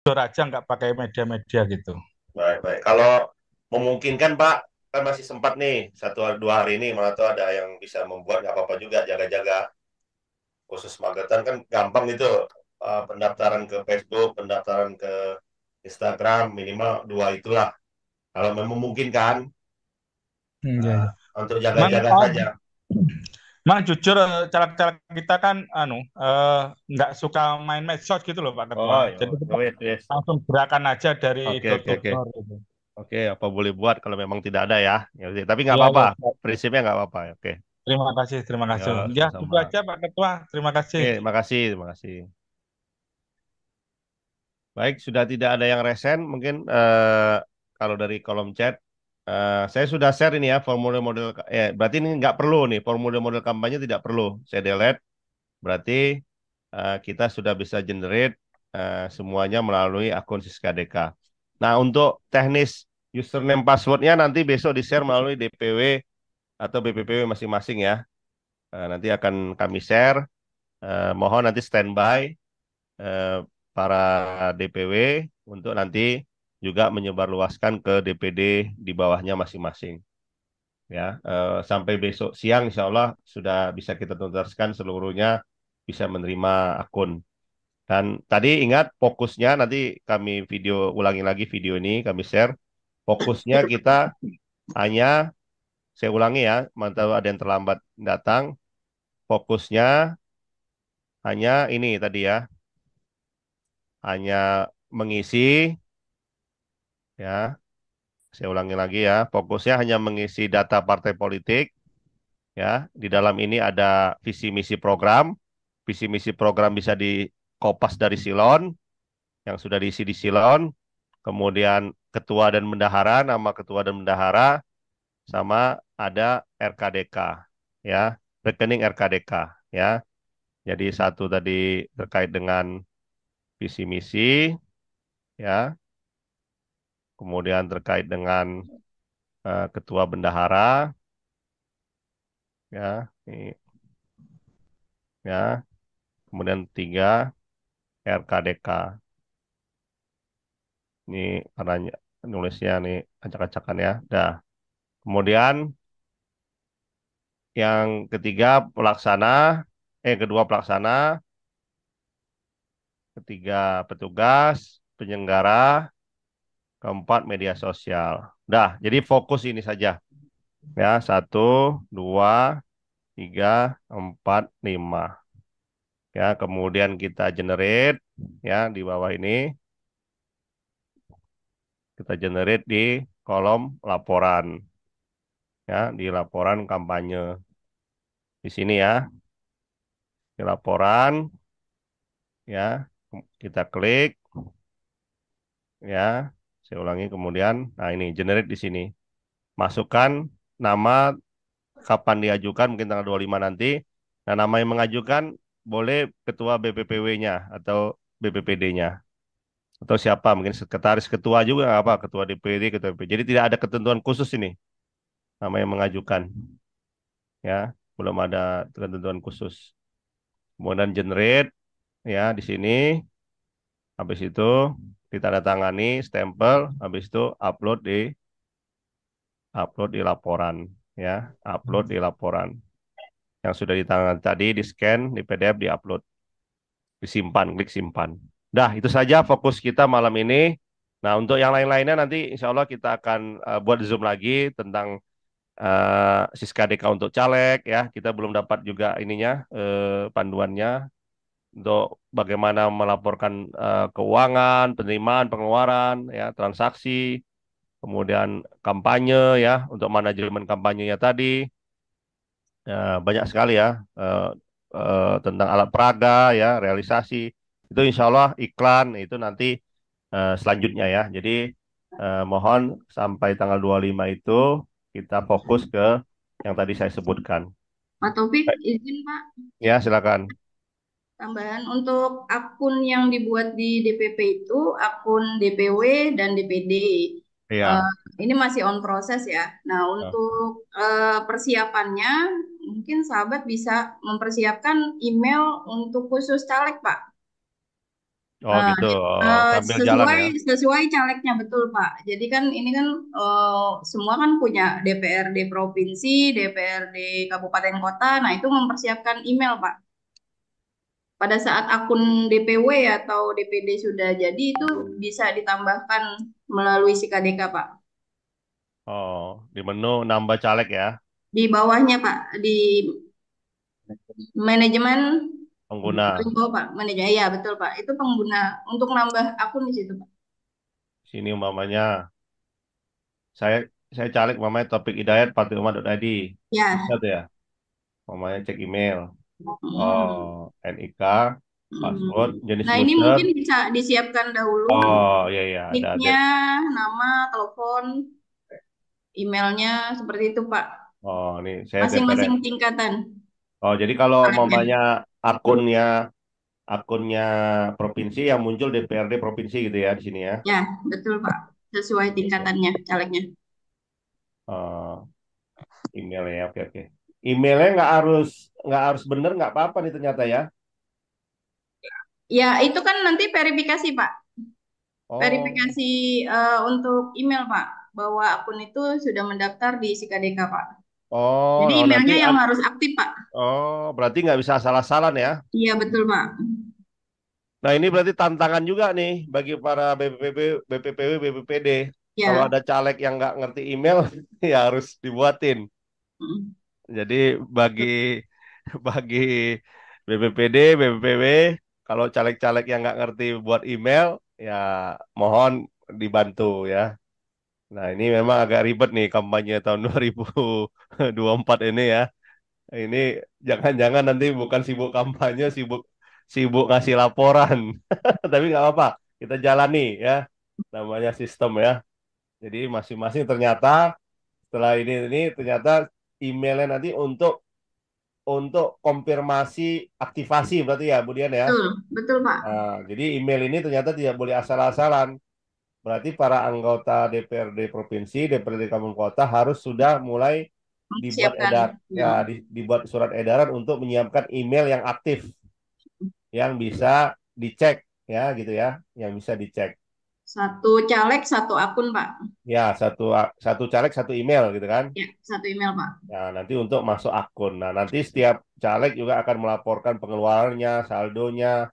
jujur aja nggak pakai media-media gitu. Baik, baik. Kalau memungkinkan Pak, kan masih sempat nih 1 2 hari ini, mana tahu ada yang bisa membuat nggak apa-apa juga jaga-jaga. Khusus Magetan kan gampang itu, pendaftaran ke Facebook, pendaftaran ke Instagram minimal 2 itulah. Kalau memang memungkinkan, Iya, iya. untuk Mang, jaga-jaga saja. Mang jujur caleg-caleg kita kan nggak suka main medsos gitu loh Pak Ketua. Oh, Jadi kita ya, yes. langsung gerakan aja dari Oke, door oke, to oke. door gitu. Oke, apa boleh buat kalau memang tidak ada ya. Ya, udah. Tapi nggak Iya, apa-apa. iya. Prinsipnya nggak apa-apa. Oke. Terima kasih, terima kasih. Ya, Ya, itu sama-sama. aja Pak Ketua. Terima kasih. Oke, makasih, terima kasih. Baik, sudah tidak ada yang resen, mungkin kalau dari kolom chat, saya sudah share ini ya formulir model, berarti ini nggak perlu nih, formulir model kampanye tidak perlu, saya delete, berarti kita sudah bisa generate semuanya melalui akun Siska DK. Nah, untuk teknis username passwordnya nanti besok di-share melalui DPW atau BPPW masing-masing ya. Nanti akan kami share, mohon nanti standby eh, para DPW untuk nanti juga menyebarluaskan ke DPD di bawahnya masing-masing. Ya, sampai besok siang insya Allah sudah bisa kita tuntaskan seluruhnya bisa menerima akun. Dan tadi ingat fokusnya nanti kami ulangi lagi video ini kami share. Fokusnya kita hanya saya ulangi ya, mantap ada yang terlambat datang. Fokusnya hanya ini tadi ya, hanya mengisi ya. Saya ulangi lagi ya, fokusnya hanya mengisi data partai politik ya. Di dalam ini ada visi misi program. Visi misi program bisa dikopas dari Silon yang sudah diisi di Silon. Kemudian ketua dan bendahara, nama ketua dan bendahara sama ada RKDK ya, rekening RKDK ya. Jadi satu tadi terkait dengan visi misi ya, kemudian terkait dengan ketua bendahara ya, ini ya. Kemudian tiga RKDK. Ini karena nulisnya nih acak-acakan ya. Dah. Kemudian yang ketiga pelaksana, kedua pelaksana, ketiga petugas, penyelenggara, keempat media sosial. Dah, jadi fokus ini saja. Ya, satu, dua, tiga, empat, lima. Ya, kemudian kita generate ya di bawah ini kita generate di kolom laporan ya di laporan kampanye di sini ya di laporan ya kita klik ya saya ulangi kemudian nah ini generate di sini masukkan nama kapan diajukan mungkin tanggal 25 nanti nah nama yang mengajukan boleh ketua BPPW-nya atau BPPD-nya atau siapa mungkin sekretaris ketua juga nggak apa ketua DPD ketua DPD jadi tidak ada ketentuan khusus ini nama yang mengajukan ya belum ada ketentuan khusus kemudian generate ya di sini habis itu ditandatangani stempel habis itu upload di laporan ya upload di laporan yang sudah ditangani tadi di scan di PDF di upload disimpan klik simpan dah itu saja fokus kita malam ini nah untuk yang lain-lainnya nanti insya Allah kita akan buat Zoom lagi tentang Siska DK untuk caleg ya kita belum dapat juga ininya panduannya untuk bagaimana melaporkan keuangan, penerimaan, pengeluaran, ya, transaksi, kemudian kampanye ya, untuk manajemen kampanyenya tadi banyak sekali ya tentang alat peraga ya, realisasi itu insya Allah iklan itu nanti selanjutnya ya. Jadi mohon sampai tanggal 25 itu kita fokus ke yang tadi saya sebutkan. Pak Taufik, Baik. izin Pak, Ya, silakan. tambahan untuk akun yang dibuat di DPP itu akun DPW dan DPD. Eh, Iya. ini masih on proses ya. Nah, untuk persiapannya, mungkin sahabat bisa mempersiapkan email untuk khusus caleg, Pak. Oh gitu, oh, sambil jalan Sesuai ya. sesuai calegnya betul Pak. Jadi kan ini kan semua kan punya DPRD provinsi, DPRD kabupaten kota. Nah itu mempersiapkan email Pak. Pada saat akun DPW atau DPD sudah jadi itu bisa ditambahkan melalui si KDK Pak. Oh, di menu nambah caleg ya, Di bawahnya Pak, di manajemen paling pengguna. bawah Pak, manajemen. Iya betul Pak. Itu pengguna untuk nambah akun di situ Pak. Sini umpamanya saya saya caleg umpamanya Topik Hidayat Partai Umat.id. Bisa Ya. tuh ya. Umpamanya cek email. Oh, Hmm. NIK, password, Hmm. jenis Nah, ini user. mungkin bisa disiapkan dahulu Oh, iya iya ada. nicknya, nama, telepon, emailnya, seperti itu, Pak. Oh, ini saya DPR. Masing-masing tingkatan Oh, jadi kalau calegnya. umpamanya akunnya akunnya provinsi yang muncul DPRD provinsi gitu ya di sini ya. Ya, betul, Pak. Sesuai Oke. tingkatannya, calegnya. Oh, email ya, oke oke. Emailnya nggak harus bener nggak apa-apa nih ternyata ya. Ya, itu kan nanti verifikasi, Pak. Oh, Verifikasi untuk email, Pak. Bahwa akun itu sudah mendaftar di SIKADEKA, Pak. oh, Jadi oh nanti emailnya yang harus aktif, Pak. berarti nggak bisa asal-asalan ya. Iya, betul, Pak. Nah, ini berarti tantangan juga nih bagi para BPPB, BPPW, BPPD. Kalau Ya. ada caleg yang nggak ngerti email, ya harus dibuatin. Mm. Jadi bagi bagi BPPD, BPPW, kalau caleg-caleg yang nggak ngerti buat email, ya mohon dibantu ya. Nah, ini memang agak ribet nih kampanye tahun 2024 ini ya. Ini jangan-jangan nanti bukan sibuk kampanye, sibuk sibuk ngasih laporan. Tapi nggak apa-apa, kita jalani ya. Namanya sistem ya. Jadi masing-masing ternyata setelah ini ternyata emailnya nanti untuk konfirmasi aktivasi berarti ya, Budian ya. Betul, betul, Pak. Nah, jadi email ini ternyata tidak boleh asal-asalan. Berarti para anggota DPRD provinsi, DPRD kabupaten kota harus sudah mulai dibuat Siapkan. ya Ya. dibuat surat edaran untuk menyiapkan email yang aktif, yang bisa dicek ya gitu ya, yang bisa dicek. Satu caleg, satu akun, Pak. Ya, satu satu caleg satu email gitu kan. Ya, satu email, Pak. Nah, nanti untuk masuk akun. Nah, nanti setiap caleg juga akan melaporkan pengeluarannya, saldonya,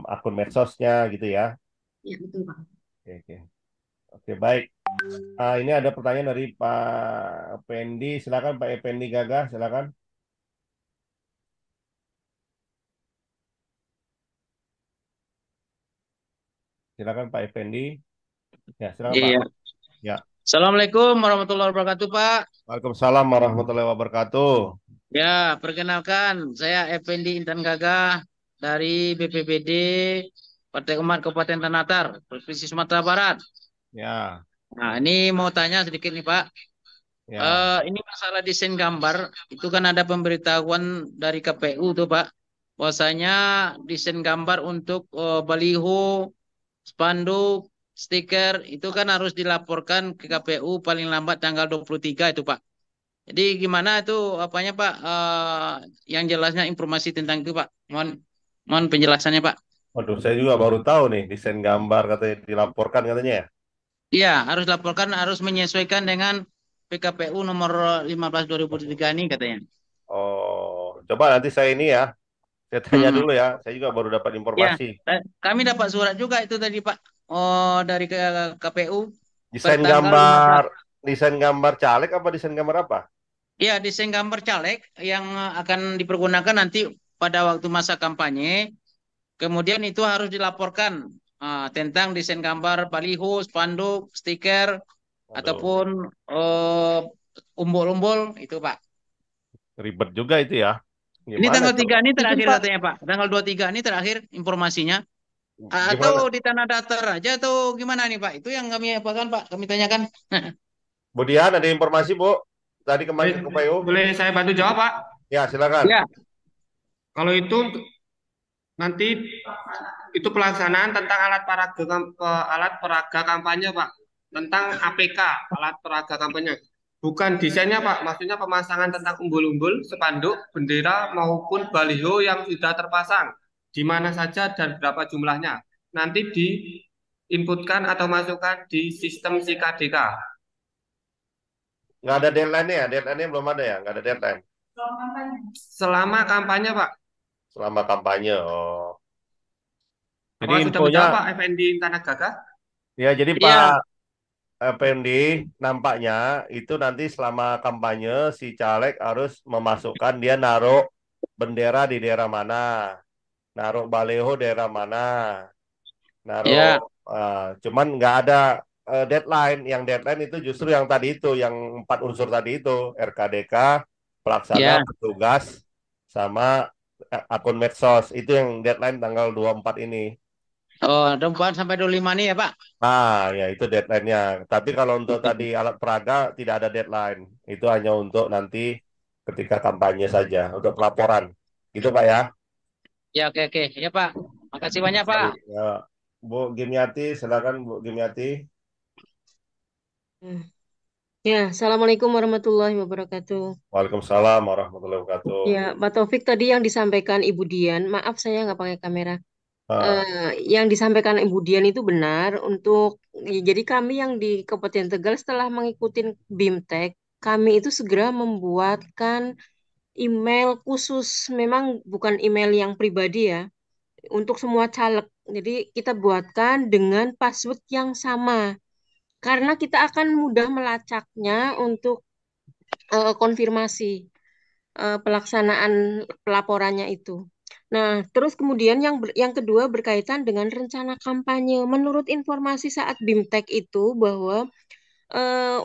akun medsosnya gitu ya. Ya, betul, Pak. Oke, oke. Oke, baik. Ini ada pertanyaan dari Pak Pendi. Silakan Pak Pendi Gagah, silakan. Silakan Pak Pendi. Ya, silakan Pak. Iya. Ya. Assalamualaikum warahmatullahi wabarakatuh, Pak. Waalaikumsalam warahmatullahi wabarakatuh. Ya, perkenalkan, saya Effendi Intan Gagah dari BPBD Partai Umat Kabupaten Tanatar, Provinsi Sumatera Barat. Ya, Nah, ini mau tanya sedikit nih, Pak. ya. Ini masalah desain gambar, itu kan ada pemberitahuan dari KPU tuh, Pak. Bahwasanya desain gambar untuk baliho, spanduk, stiker, itu kan harus dilaporkan ke KPU paling lambat tanggal 23 itu, Pak. Jadi gimana itu apanya Pak? Yang jelasnya informasi tentang itu Pak. Mohon mohon penjelasannya Pak. Waduh, saya juga baru tahu nih desain gambar katanya dilaporkan katanya ya. Iya, harus laporkan, harus menyesuaikan dengan PKPU nomor 15/2003 ini katanya. Oh, coba nanti saya ini ya, saya tanya Hmm. dulu ya. Saya juga baru dapat Ya, informasi. kami dapat surat juga itu tadi Pak. Oh, dari KPU Desain pertanggal gambar, 15. desain gambar caleg apa desain gambar apa? Iya, desain gambar caleg yang akan dipergunakan nanti pada waktu masa kampanye. Kemudian itu harus dilaporkan tentang desain gambar baliho, spanduk, stiker, Waduh, ataupun eh, umbul-umbul itu Pak. ribet juga itu ya. Ini Gimana tanggal tuh? 3 ini Itu, terakhir Pak. katanya Pak. Tanggal 23 ini terakhir informasinya. Atau Gimana? di tanah datar aja atau gimana nih Pak? Itu yang kami apakan Pak, kami tanyakan. Budian ada informasi Bu? Tadi kemarin Boleh, ke KPU. boleh saya bantu jawab, Pak? Ya, silakan. Ya, Kalau itu nanti itu pelaksanaan tentang alat peraga kampanye, Pak. Tentang APK, alat peraga kampanye. Bukan desainnya, Pak. Maksudnya pemasangan tentang umbul-umbul, spanduk, bendera maupun baliho yang sudah terpasang di mana saja dan berapa jumlahnya. nanti diinputkan atau masukkan di sistem SIKDK. Nggak ada deadline-nya ya? Deadline-nya belum ada ya? Nggak ada deadline Selama kampanye, Pak. selama kampanye. Oh. Jadi Apakah sudah infonya, menjawab, Pak Effendi Tanah Gagah? ya jadi Pak Iya, PMD nampaknya itu nanti selama kampanye si caleg harus memasukkan dia naruh bendera di daerah mana, naruh baleho daerah mana, naruh ya, cuman nggak ada deadline. Yang deadline itu justru yang tadi itu, yang 4 unsur tadi itu, RKDK, pelaksana, ya. petugas, sama akun medsos. Itu yang deadline tanggal 24 ini. Oh, 24 sampai 25 nih ya, Pak. Ya itu deadline-nya. Tapi kalau untuk tadi alat peraga tidak ada deadline. Itu hanya untuk nanti ketika kampanye saja, untuk pelaporan. Gitu Pak ya. Ya, oke, oke. Ya, Pak. Makasih Terima banyak, kasih. Pak. Ya, Bu Gimiati, silakan Bu Gimiati. Hmm. Ya, Assalamualaikum warahmatullahi wabarakatuh. Waalaikumsalam warahmatullahi wabarakatuh. Ya, Pak Taufik tadi yang disampaikan Ibu Dian, maaf saya nggak pakai kamera. Ah, Yang disampaikan Ibu Dian itu benar untuk, jadi kami yang di Kabupaten Tegal setelah mengikuti BIMTEK, kami itu segera membuatkan email khusus, memang bukan email yang pribadi ya, untuk semua caleg. Jadi kita buatkan dengan password yang sama, karena kita akan mudah melacaknya untuk konfirmasi pelaksanaan pelaporannya itu. Nah, terus kemudian yang kedua berkaitan dengan rencana kampanye. Menurut informasi saat BIMTEK itu bahwa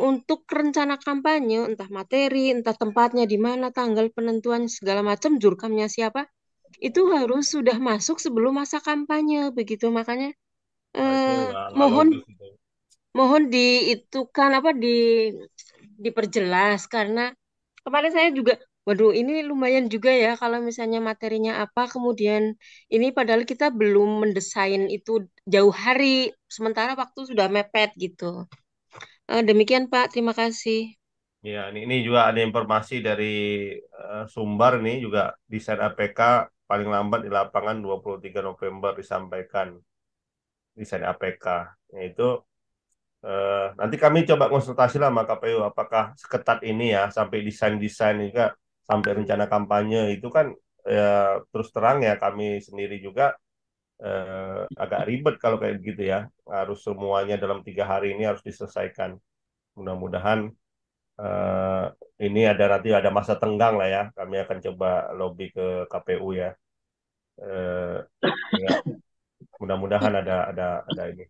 untuk rencana kampanye, entah materi, entah tempatnya di mana, tanggal penentuan segala macam, jurkamnya siapa, itu harus sudah masuk sebelum masa kampanye, begitu. Makanya nah itu eh, nggak mohon logis itu. mohon diitukan apa diperjelas karena kemarin saya juga, waduh ini lumayan juga ya kalau misalnya materinya apa, kemudian ini padahal kita belum mendesain itu jauh hari, sementara waktu sudah mepet gitu. Demikian Pak, terima kasih. Ya, ini juga ada informasi dari Sumbar nih juga desain APK paling lambat di lapangan 23 November disampaikan desain APK. Yaitu nanti kami coba konsultasi lah sama KPU apakah seketat ini ya sampai desain-desain juga sampai rencana kampanye itu kan terus terang ya kami sendiri juga agak ribet kalau kayak gitu ya, harus semuanya dalam 3 hari ini harus diselesaikan. Mudah-mudahan eh, ini ada nanti ada masa tenggang lah ya, kami akan coba lobby ke KPU ya. Eh, ya, mudah-mudahan ada ini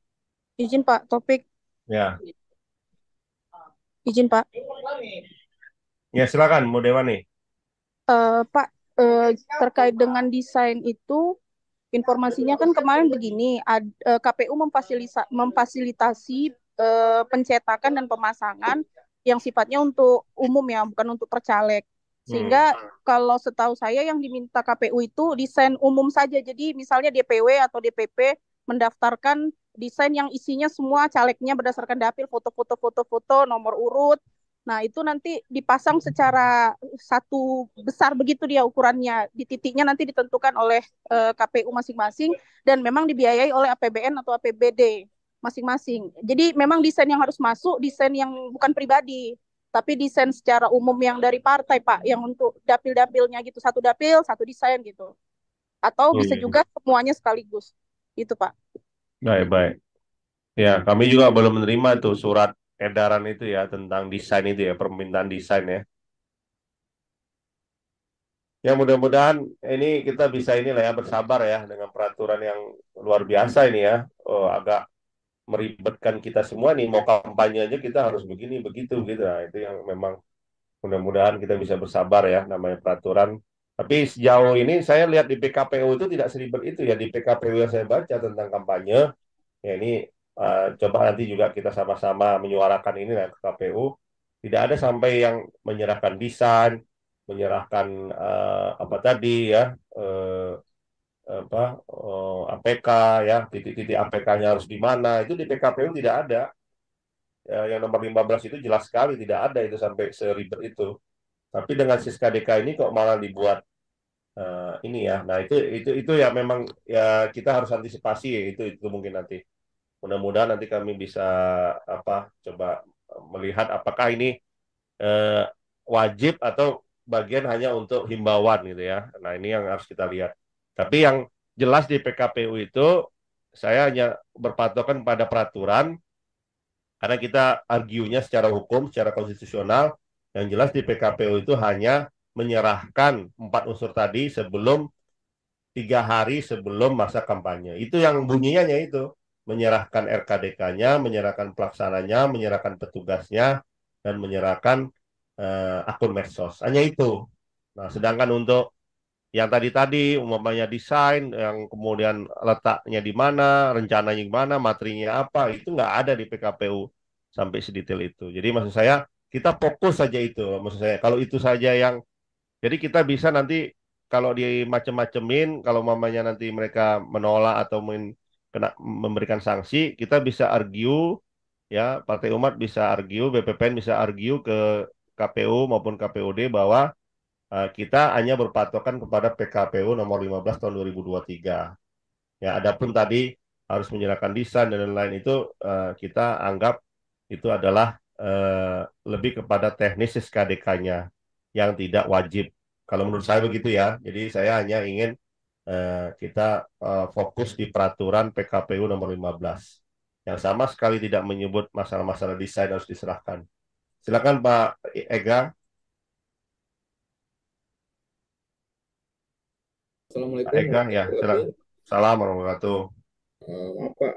Izin Pak Topik, ya. izin Pak. Ya silakan Bu Dewani. Pak, terkait dengan desain itu, informasinya kan kemarin begini, KPU memfasilitasi pencetakan dan pemasangan yang sifatnya untuk umum ya, bukan untuk percaleg. Sehingga kalau setahu saya yang diminta KPU itu desain umum saja. Jadi misalnya DPW atau DPP mendaftarkan desain yang isinya semua calegnya berdasarkan dapil, foto-foto, nomor urut. Nah, itu nanti dipasang secara satu besar begitu dia ukurannya. Di titiknya nanti ditentukan oleh KPU masing-masing dan memang dibiayai oleh APBN atau APBD masing-masing. Jadi memang desain yang harus masuk, desain yang bukan pribadi, tapi desain secara umum yang dari partai, Pak, yang untuk dapil-dapilnya gitu, satu dapil, satu desain gitu. Atau bisa juga semuanya sekaligus. Itu, Pak. Baik-baik. Ya, kami juga belum menerima tuh surat edaran itu ya tentang desain itu ya, permintaan desain ya. Ya mudah-mudahan ini kita bisa inilah ya bersabar ya dengan peraturan yang luar biasa ini ya. Oh, agak meribetkan kita semua nih, mau kampanye aja kita harus begini begitu gitu. Nah, itu yang memang mudah-mudahan kita bisa bersabar ya namanya peraturan. Tapi sejauh ini saya lihat di PKPU itu tidak seribet itu ya, di PKPU yang saya baca tentang kampanye. Ya ini coba nanti juga kita sama-sama menyuarakan ini lah ke KPU. Tidak ada sampai yang menyerahkan desain, menyerahkan apa tadi ya, apa APK ya, titik-titik APK-nya harus di mana. Itu di PKPU tidak ada. Yang nomor 15 itu jelas sekali tidak ada itu sampai seribet itu. Tapi dengan Siska DK ini kok malah dibuat ini ya. Nah, itu ya memang ya kita harus antisipasi ya, itu mungkin nanti. Mudah-mudahan nanti kami bisa coba melihat apakah ini eh, wajib atau bagian hanya untuk himbauan gitu ya. Nah, ini yang harus kita lihat. Tapi yang jelas di PKPU itu saya hanya berpatokan pada peraturan karena kita argunya secara hukum, secara konstitusional. Yang jelas di PKPU itu hanya menyerahkan 4 unsur tadi 3 hari sebelum masa kampanye. Itu yang bunyinya itu menyerahkan RKDK-nya, menyerahkan pelaksananya, menyerahkan petugasnya, dan menyerahkan akun medsos. Hanya itu. Nah, sedangkan untuk yang tadi umpamanya desain, yang kemudian letaknya di mana, rencananya gimana, materinya apa, itu nggak ada di PKPU sampai sedetail itu. Jadi maksud saya kita fokus saja itu. Maksud saya kalau itu saja yang jadi kita bisa nanti kalau di macem-macemin, kalau mamanya nanti mereka menolak atau memberikan sanksi, kita bisa argue ya, Partai Umat bisa argue, BPPN bisa argue ke KPU maupun KPUD bahwa kita hanya berpatokan kepada PKPU nomor 15 tahun 2023. Ya, adapun tadi harus menyerahkan desain dan lain-lain itu kita anggap itu adalah lebih kepada teknis SKDK-nya yang tidak wajib. Kalau menurut saya begitu ya. Jadi saya hanya ingin kita fokus di peraturan PKPU nomor 15 yang sama sekali tidak menyebut masalah-masalah desain harus diserahkan. Silakan Pak Ega. Pak Assalamualaikum Ega ya, warahmatullahi silakan. wabarakatuh. Salam warahmatullahi wabarakatuh. Maaf Pak,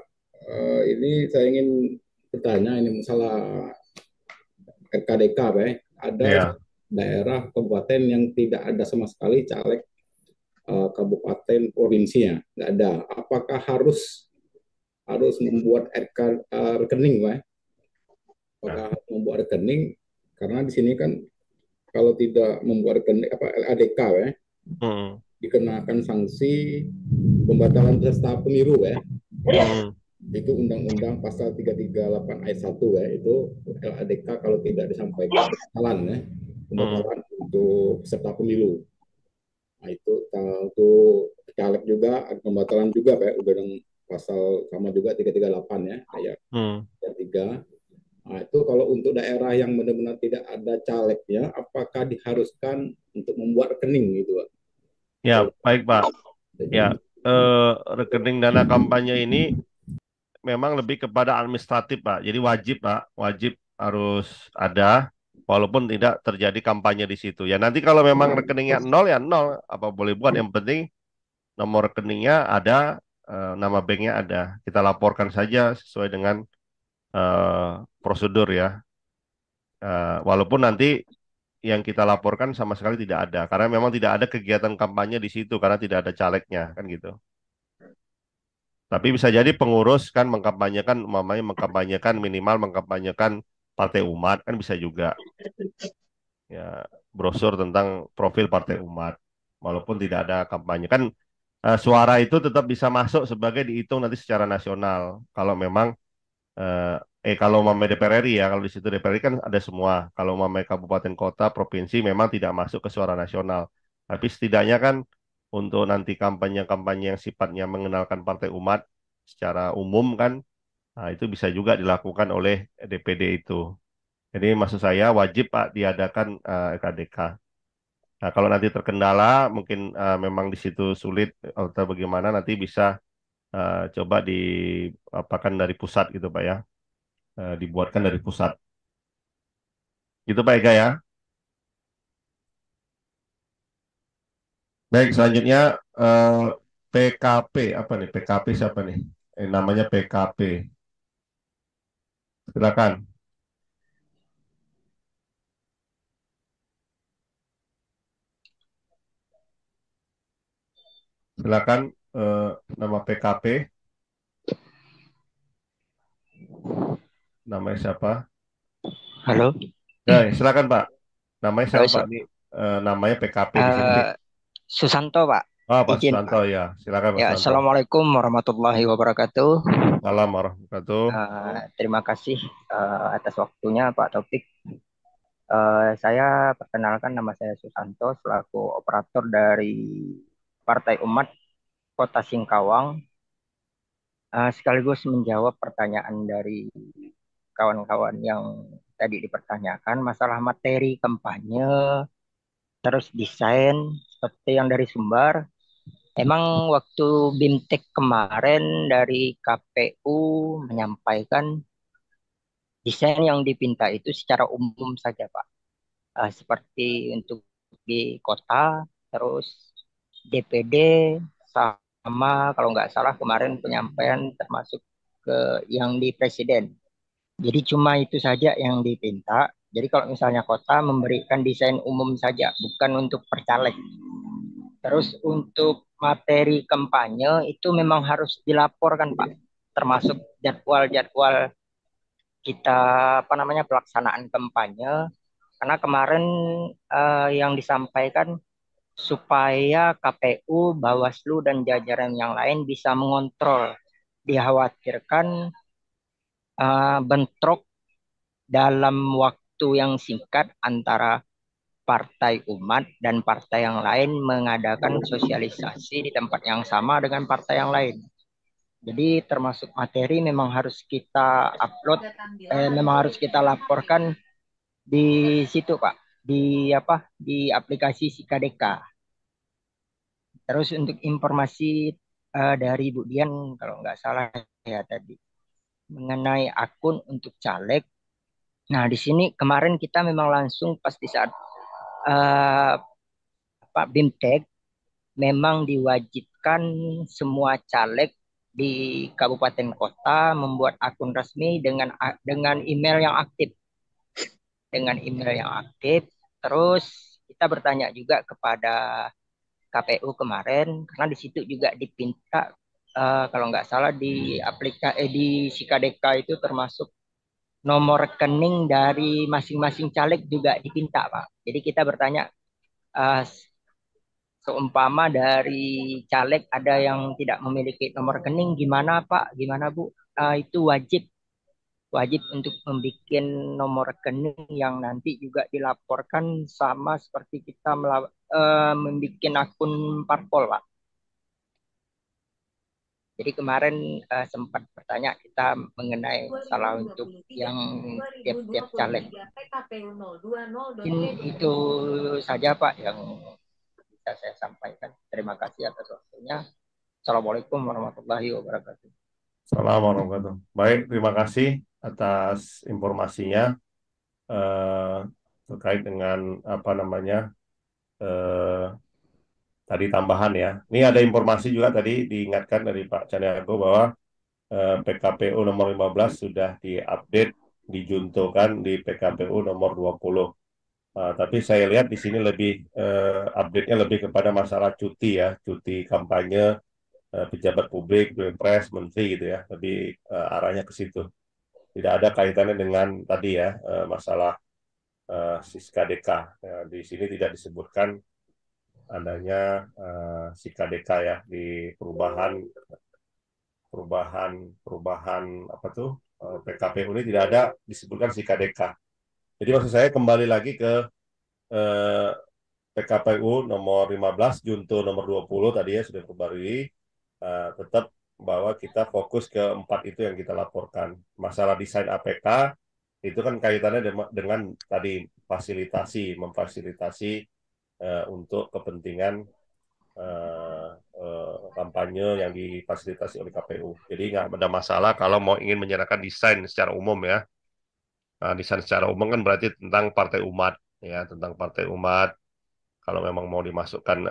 ini saya ingin bertanya ini masalah RKDK Pak ya. Ada Iya. daerah kabupaten yang tidak ada sama sekali caleg kabupaten provinsinya, nggak ada. Apakah harus membuat rekening Pak? Apakah harus membuat rekening? Karena di sini kan kalau tidak membuat rekening LADK Pak ya, dikenakan sanksi pembatalan peserta pemilu ya. Itu Undang-Undang Pasal 338 Ayat 1 ya, itu LADK kalau tidak disampaikan kesalahan ya, pembatalan untuk peserta pemilu. Nah, itu untuk caleg juga ada pembatalan juga Pak, Undang Pasal sama juga 338 ya, ayat 3. Nah, itu kalau untuk daerah yang benar-benar tidak ada calegnya, apakah diharuskan untuk membuat rekening gitu Pak? Ya, baik Pak. Ya, rekening dana kampanye ini memang lebih kepada administratif Pak. Jadi wajib Pak, wajib harus ada walaupun tidak terjadi kampanye di situ. Ya nanti kalau memang rekeningnya nol ya nol, apa boleh buat. Yang penting nomor rekeningnya ada, nama banknya ada. Kita laporkan saja sesuai dengan prosedur ya. Walaupun nanti yang kita laporkan sama sekali tidak ada, karena memang tidak ada kegiatan kampanye di situ karena tidak ada calegnya kan gitu. Tapi bisa jadi pengurus kan mengkampanyekan minimal mengkampanyekan Partai Umat kan bisa juga. Ya, brosur tentang profil Partai Umat. Walaupun tidak ada kampanye kan suara itu tetap bisa masuk sebagai dihitung nanti secara nasional. Kalau memang kalau mamai DPR RI ya, kalau di situ DPR RI kan ada semua. Kalau mamai kabupaten kota provinsi memang tidak masuk ke suara nasional. Tapi setidaknya kan untuk nanti kampanye-kampanye yang sifatnya mengenalkan Partai Umat secara umum kan, nah itu bisa juga dilakukan oleh DPD itu. Jadi maksud saya wajib Pak diadakan RKDK. Nah kalau nanti terkendala mungkin memang di situ sulit atau bagaimana nanti bisa coba diapakan dari pusat gitu Pak ya. Dibuatkan dari pusat. Gitu Pak Ega ya. Baik, selanjutnya PKP apa nih? PKP siapa nih? Namanya PKP. Silakan. Silakan nama PKP. Namanya siapa? Halo. Ya, silakan Pak. Namanya siapa Halo, Pak? Ini namanya PKP di sini. Susanto Pak. Oh, Pak Izin, Susanto Pak. ya. Silakan Pak Ya, Susanto. Assalamualaikum warahmatullahi wabarakatuh. Salam warahmatullahi wabarakatuh. Terima kasih atas waktunya Pak Taufik. Saya perkenalkan, nama saya Susanto selaku operator dari Partai Umat Kota Singkawang. Sekaligus menjawab pertanyaan dari kawan-kawan yang tadi dipertanyakan masalah materi kampanye, terus desain seperti yang dari Sumbar. Emang waktu BIMTEK kemarin dari KPU menyampaikan desain yang dipinta itu secara umum saja, Pak. Seperti untuk di kota, terus DPD, sama kalau nggak salah kemarin penyampaian termasuk ke yang di presiden. Jadi cuma itu saja yang dipinta. Jadi kalau misalnya kota memberikan desain umum saja, bukan untuk percaleg. Terus untuk materi kampanye itu memang harus dilaporkan, Pak. Termasuk jadwal-jadwal kita pelaksanaan kampanye. Karena kemarin yang disampaikan supaya KPU, Bawaslu dan jajaran yang lain bisa mengontrol. Dikhawatirkan bentrok dalam waktu yang singkat antara partai umat dan partai yang lain mengadakan sosialisasi di tempat yang sama dengan partai yang lain. Jadi termasuk materi memang harus kita upload, memang harus kita laporkan di situ, Pak, di aplikasi Sikadeka. Terus untuk informasi dari Bu Dian kalau nggak salah ya tadi mengenai akun untuk caleg. Nah, di sini kemarin kita memang langsung pas di saat BIMTEK memang diwajibkan semua caleg di kabupaten kota membuat akun resmi dengan email yang aktif. Dengan email yang aktif, terus kita bertanya juga kepada KPU kemarin karena di situ juga dipinta kalau nggak salah di Sikadeka itu termasuk nomor rekening dari masing-masing caleg juga dipinta, Pak. Jadi kita bertanya uh, seumpama dari caleg ada yang tidak memiliki nomor rekening, gimana Pak? Gimana Bu? Itu wajib untuk membuat nomor rekening yang nanti juga dilaporkan sama seperti kita membuat akun parpol, Pak. Jadi kemarin sempat bertanya kita mengenai masalah untuk yang tiap-tiap caleg. Itu saja Pak yang bisa saya sampaikan. Terima kasih atas waktunya. Assalamualaikum warahmatullahi wabarakatuh. Assalamualaikum warahmatullahi wabarakatuh. Baik, terima kasih atas informasinya terkait dengan tadi tambahan ya. Ini ada informasi juga tadi diingatkan dari Pak Caniago bahwa PKPU nomor 15 sudah diupdate, dijuntukan di PKPU nomor 20. Tapi saya lihat di sini lebih update-nya lebih kepada masalah cuti ya, cuti kampanye pejabat publik, pilpres, menteri gitu ya. Lebih arahnya ke situ. Tidak ada kaitannya dengan tadi ya masalah Siskadeka. Di sini tidak disebutkan adanya Sikadeka ya di perubahan apa tuh PKPU ini tidak ada disebutkan Sikadeka. Jadi maksud saya kembali lagi ke PKPU nomor 15 Junto nomor 20 tadi ya sudah diperbarui, tetap bahwa kita fokus ke 4 itu yang kita laporkan. Masalah desain APK itu kan kaitannya dengan tadi memfasilitasi untuk kepentingan kampanye yang difasilitasi oleh KPU. Jadi nggak ada masalah kalau mau ingin menyerahkan desain secara umum ya. Nah, desain secara umum kan berarti tentang partai umat ya, tentang partai umat. Kalau memang mau dimasukkan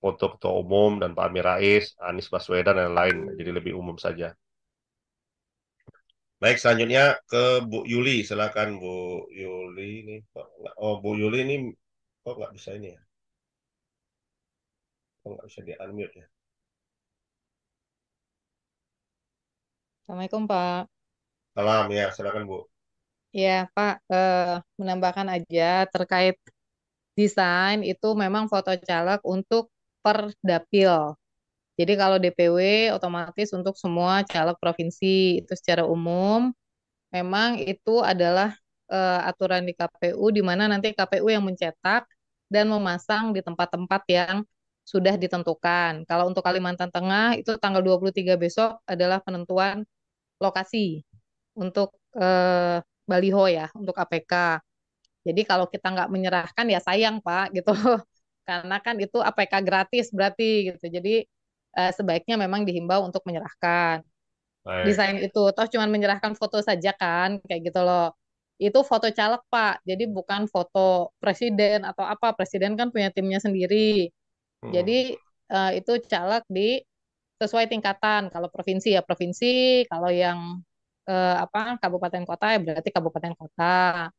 foto ketua umum dan Pak Amin Rais, Anies Baswedan dan lain, jadi lebih umum saja. Baik, selanjutnya ke Bu Yuli, silakan Bu Yuli ini. Oh, Bu Yuli ini kok nggak bisa ini ya? Kok nggak bisa di unmute ya? Assalamualaikum Pak. Salam ya, silakan Bu. Ya Pak, menambahkan aja terkait desain itu memang foto caleg untuk per dapil. Jadi kalau DPW otomatis untuk semua caleg provinsi itu secara umum memang itu adalah aturan di KPU di mana nanti KPU yang mencetak dan memasang di tempat-tempat yang sudah ditentukan. Kalau untuk Kalimantan Tengah itu tanggal 23 besok adalah penentuan lokasi untuk baliho ya, untuk APK. Jadi kalau kita nggak menyerahkan ya sayang Pak gitu. Karena kan itu APK gratis berarti gitu. Jadi sebaiknya memang dihimbau untuk menyerahkan. Baik. Desain itu toh cuma menyerahkan foto saja kan kayak gitu loh. Itu foto caleg Pak. Jadi bukan foto presiden atau apa. Presiden kan punya timnya sendiri. Jadi itu caleg di sesuai tingkatan. Kalau provinsi ya provinsi, kalau yang kabupaten kota ya berarti kabupaten kota.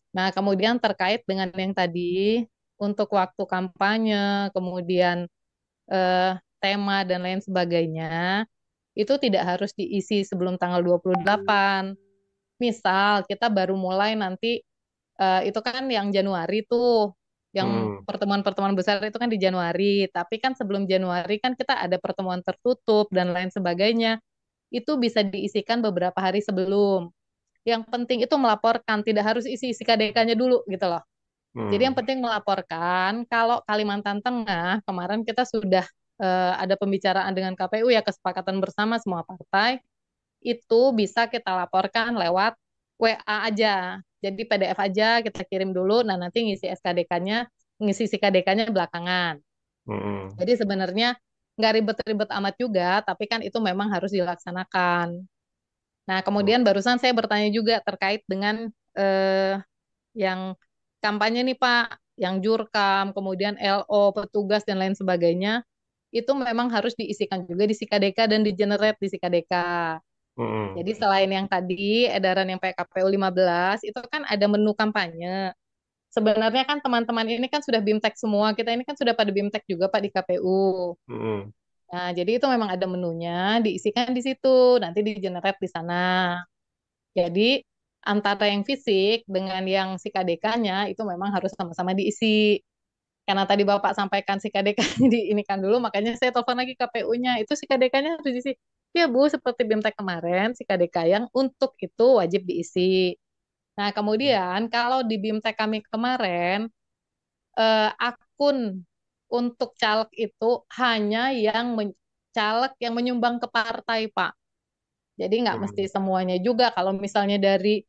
Nah, kemudian terkait dengan yang tadi untuk waktu kampanye, kemudian tema dan lain sebagainya, itu tidak harus diisi sebelum tanggal 28. Misal kita baru mulai nanti itu kan yang Januari tuh, yang pertemuan-pertemuan besar itu kan di Januari, tapi kan sebelum Januari kan kita ada pertemuan tertutup dan lain sebagainya. Itu bisa diisikan beberapa hari sebelum. Yang penting itu melaporkan, tidak harus isi-isi KDK-nya dulu gitu loh. Jadi yang penting melaporkan. Kalau Kalimantan Tengah kemarin kita sudah ada pembicaraan dengan KPU ya, kesepakatan bersama semua partai itu bisa kita laporkan lewat WA aja. Jadi PDF aja kita kirim dulu, nah nanti ngisi SKDK-nya, ngisi SKDK-nya belakangan. Jadi sebenarnya nggak ribet-ribet amat juga, tapi kan itu memang harus dilaksanakan. Nah, kemudian barusan saya bertanya juga terkait dengan yang kampanye nih Pak, yang jurkam, kemudian LO, petugas dan lain sebagainya, itu memang harus diisikan juga di SIKADK dan di generate di SIKADK. Jadi selain yang tadi edaran yang PKPU 15, itu kan ada menu kampanye. Sebenarnya kan teman-teman ini kan sudah BIMTEK semua, kita ini kan sudah pada BIMTEK juga Pak di KPU. Nah, jadi itu memang ada menunya, diisikan di situ, nanti di generate di sana. Jadi antara yang fisik dengan yang SIKADK-nya itu memang harus sama-sama diisi. Karena tadi Bapak sampaikan SIKADK-nya diinikan dulu, makanya saya telepon lagi KPU-nya. Itu SIKADK-nya harus diisi. Ya Bu, seperti BIMTEK kemarin, SIKADK yang untuk itu wajib diisi. Nah, kemudian kalau di BIMTEK kami kemarin, akun untuk caleg itu hanya yang caleg yang menyumbang ke partai, Pak. Jadi nggak mesti semuanya juga. Kalau misalnya dari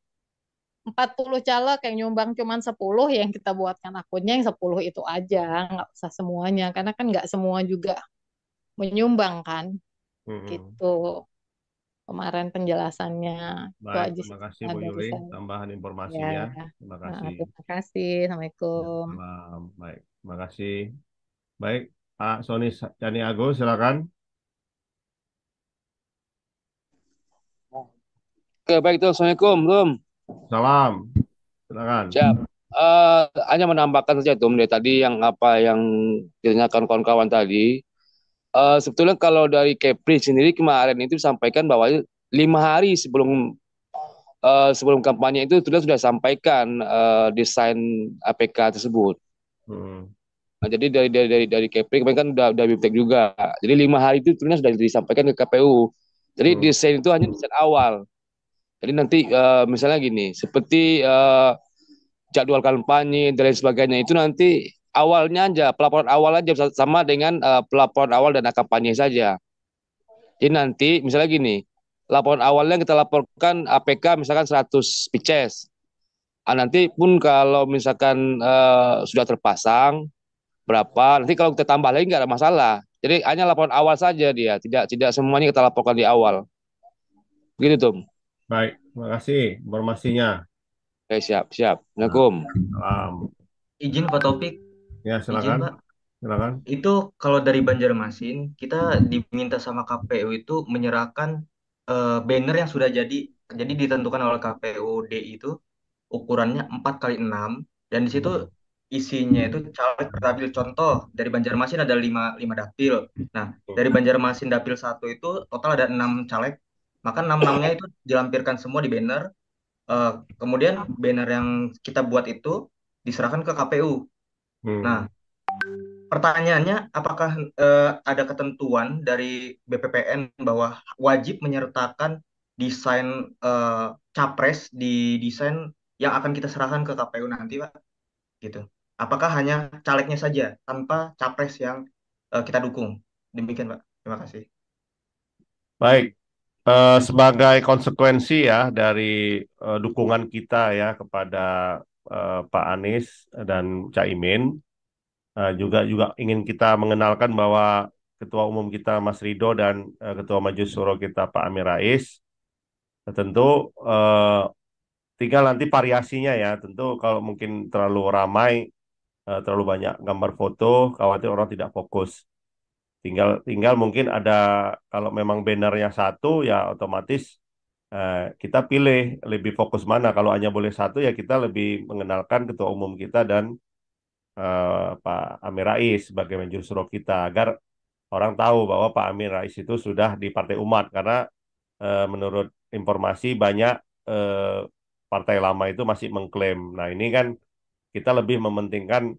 40 caleg yang nyumbang cuma 10, yang kita buatkan akunnya yang 10 itu aja. Nggak usah semuanya. Karena kan nggak semua juga menyumbang kan. Gitu. Kemarin penjelasannya. Itu Baik, aja terima sih kasih Bu dari Yuli, saya. tambahan Ya. informasinya. Terima kasih. Terima kasih. Assalamualaikum. Salam. Baik, terima kasih. Baik, Pak Sony Caniago, silakan. Oke, baik itu. Assalamualaikum, Tum. Salam, silakan. Siap. Hanya menambahkan saja Tum dari tadi yang ditanyakan kawan-kawan tadi. Sebetulnya kalau dari Kepri sendiri kemarin itu disampaikan bahwa 5 hari sebelum kampanye itu sudah sampaikan desain APK tersebut. Nah, jadi dari Kepri kemarin kan udah BIMTEK juga. Jadi 5 hari itu sebenarnya sudah disampaikan ke KPU. Jadi desain itu hanya desain awal. Jadi nanti misalnya gini, seperti jadwal kampanye dan lain sebagainya itu nanti awalnya aja, pelaporan awal aja sama dengan pelaporan awal dan kampanye saja. Jadi nanti misalnya gini, laporan awalnya kita laporkan APK misalkan 100 Pices. Nanti pun kalau misalkan sudah terpasang berapa, nanti kalau kita tambah lagi nggak ada masalah. Jadi hanya laporan awal saja dia, tidak semuanya kita laporkan di awal. Begitu Tum. Baik, terima kasih informasinya. Oke, siap. Assalamualaikum. Salam. Izin Pak Taufik. Ya, Izin silakan. Pak. Silakan. Itu kalau dari Banjarmasin, kita diminta sama KPU itu menyerahkan banner yang sudah jadi ditentukan oleh KPU DI itu ukurannya 4x6 dan di situ isinya itu caleg per dapil. Contoh dari Banjarmasin ada 5 dapil. Nah, dari Banjarmasin dapil 1 itu total ada 6 caleg. Maka 6-6-nya itu dilampirkan semua di banner. Kemudian banner yang kita buat itu diserahkan ke KPU. Nah, pertanyaannya, apakah ada ketentuan dari BPPN bahwa wajib menyertakan desain capres di desain yang akan kita serahkan ke KPU nanti, Pak? Gitu. Apakah hanya calegnya saja tanpa capres yang kita dukung? Demikian, Pak. Terima kasih. Baik, sebagai konsekuensi ya dari dukungan kita ya kepada Pak Anies dan Caimin, juga ingin kita mengenalkan bahwa Ketua Umum kita Mas Rido dan Ketua Majelis Syuro kita Pak Amin Rais, tentu tinggal nanti variasinya ya. Tentu kalau mungkin terlalu ramai, terlalu banyak gambar foto, khawatir orang tidak fokus. Tinggal mungkin ada, kalau memang bannernya satu ya otomatis kita pilih lebih fokus mana. Kalau hanya boleh satu ya kita lebih mengenalkan Ketua Umum kita dan Pak Amin Rais sebagai majelis suro kita, agar orang tahu bahwa Pak Amin Rais itu sudah di Partai Umat, karena menurut informasi banyak eh, partai lama itu masih mengklaim. Nah ini kan kita lebih mementingkan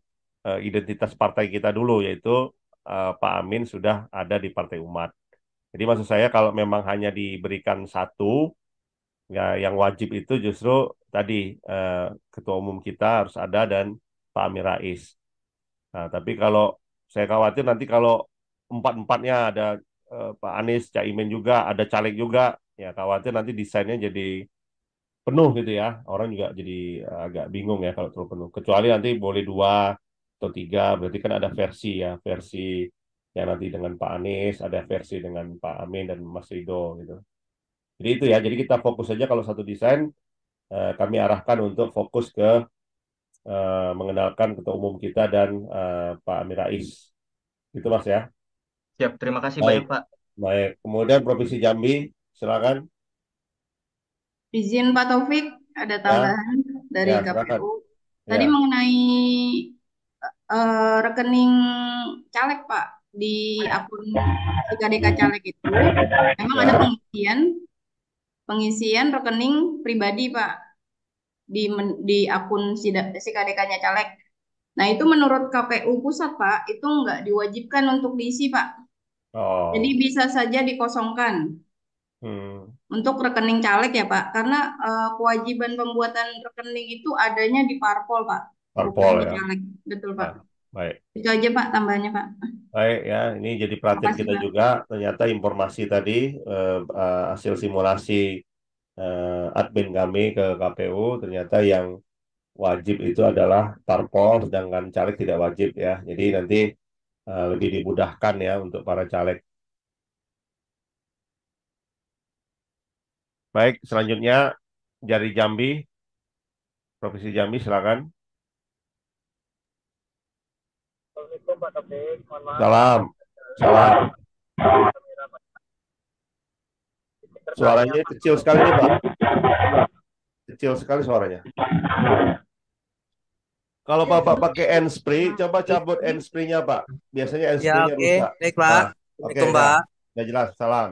identitas partai kita dulu, yaitu Pak Amin sudah ada di Partai Umat. Jadi maksud saya kalau memang hanya diberikan satu, ya yang wajib itu justru tadi eh, Ketua Umum kita harus ada dan Pak Amin Rais. Nah, tapi kalau saya khawatir nanti kalau empat-empatnya ada, Pak Anies, Caimin juga, ada caleg juga, ya khawatir nanti desainnya jadi penuh gitu ya. Orang juga jadi agak bingung ya kalau terlalu penuh. Kecuali nanti boleh dua atau tiga, berarti kan ada versi ya, versi yang nanti dengan Pak Anies, ada versi dengan Pak Amin dan Mas Rido gitu. Jadi itu ya, jadi kita fokus saja kalau satu desain, kami arahkan untuk fokus ke mengenalkan Ketua Umum kita dan Pak Amin Rais. Gitu Mas ya. Siap, terima kasih Baik, banyak, Pak. baik. Kemudian Provinsi Jambi, silakan. Izin Pak Taufik, ada Ya, tambahan dari ya silakan. KPU. Ya, Tadi mengenai rekening caleg Pak di akun KDK caleg itu memang ada ya. pengisian rekening pribadi Pak di akun si KDK-nya caleg. Nah itu menurut KPU pusat Pak itu nggak diwajibkan untuk diisi Pak. Jadi Oh, bisa saja dikosongkan hmm, untuk rekening caleg ya Pak, karena kewajiban pembuatan rekening itu adanya di parpol Pak, bukan parpol di ya. caleg. Betul Pak. Nah, baik. Itu aja Pak tambahannya Pak. Baik ya, ini jadi perhatian Makasih kita Pak. juga. Ternyata informasi tadi, hasil simulasi admin kami ke KPU, ternyata yang wajib itu adalah parpol, sedangkan caleg tidak wajib ya. Jadi nanti lebih dimudahkan ya untuk para caleg. Baik, selanjutnya dari Jambi, Provinsi Jambi, silakan. Assalamualaikum Pak Taufik, mohon maaf. Salam, salam. Terkait Suaranya kecil sekali nih Pak, kecil sekali suaranya. Kalau Bapak pakai handsfree, coba cabut handsfree-nya Pak. Biasanya Ya, handsfree-nya oke. rusak. Baik, Pak. Nah, oke, Assalamualaikum, dah. Pak. Udah jelas, salam.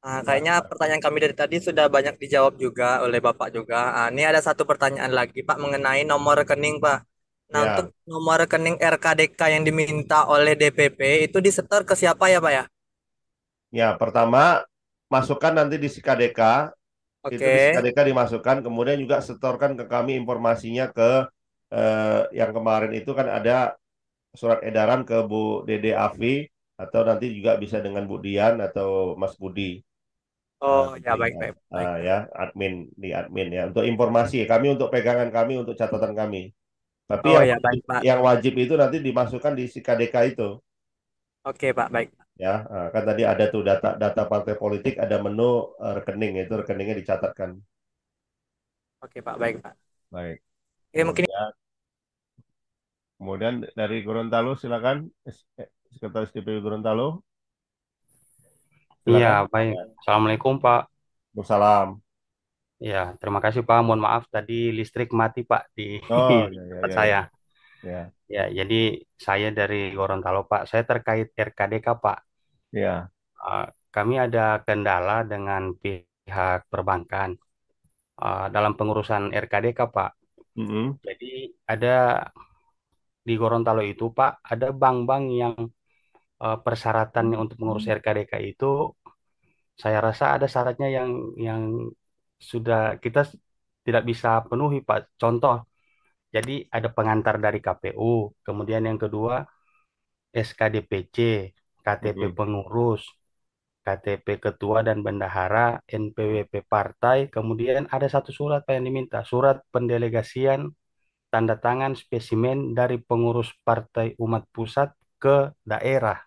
Kayaknya pertanyaan kami dari tadi sudah banyak dijawab juga oleh Bapak juga. Ini ada satu pertanyaan lagi, Pak, mengenai nomor rekening, Pak. Nah, Ya, untuk nomor rekening RKDK yang diminta oleh DPP itu disetor ke siapa ya, Pak ya? ya pertama masukkan nanti di SIKADK, itu di Oke. SIKADK dimasukkan, kemudian juga setorkan ke kami informasinya ke yang kemarin itu kan ada surat edaran ke Bu Dede Afi, atau nanti juga bisa dengan Bu Dian atau Mas Budi. Oh, ya Di, baik, baik, baik. ya admin ya untuk informasi kami, untuk pegangan kami, untuk catatan kami. Tapi Oh, ya baik, Pak. yang wajib itu nanti dimasukkan di SIKADK itu. Oke, Pak, baik. Ya, kan tadi ada tuh data partai politik, ada menu rekening, itu rekeningnya dicatatkan. Oke, Pak, baik, Pak. Baik. Oke, mungkin Kemudian dari Gorontalo silakan, Sekretaris DPW Gorontalo. Iya, Silakan. baik. Assalamualaikum, Pak. Waalaikumsalam. Ya, terima kasih, Pak. Mohon maaf tadi listrik mati, Pak, di Oh, ya, ya, tempat ya, saya. ya. Ya, jadi saya dari Gorontalo, Pak. Saya terkait RKDK, Pak. Ya. Kami ada kendala dengan pihak perbankan dalam pengurusan RKDK, Pak. Jadi ada di Gorontalo itu, Pak, ada bank-bank yang persyaratannya untuk mengurus RKDK itu saya rasa ada syaratnya yang sudah kita tidak bisa penuhi, Pak. Contoh, jadi ada pengantar dari KPU, kemudian yang kedua SKDPC, KTP pengurus, KTP ketua dan bendahara, NPWP partai, kemudian ada satu surat Pak yang diminta, surat pendelegasian tanda tangan spesimen dari pengurus Partai Umat Pusat ke daerah.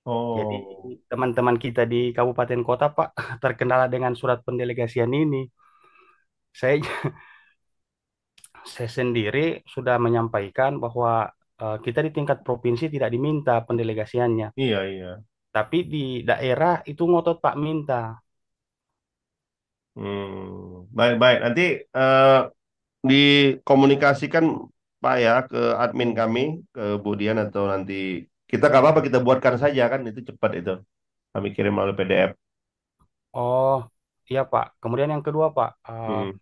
Jadi Oh, teman-teman kita di kabupaten kota Pak terkendala dengan surat pendelegasian ini. Saya saya sendiri sudah menyampaikan bahwa kita di tingkat provinsi tidak diminta pendelegasiannya, iya, iya. tapi di daerah itu ngotot Pak minta. Baik-baik. Nanti dikomunikasikan Pak ya ke admin kami, ke Budian atau nanti kita nggak apa-apa kita buatkan saja kan itu cepat itu. Kami kirim melalui PDF. Oh, iya Pak. Kemudian yang kedua Pak, Hmm.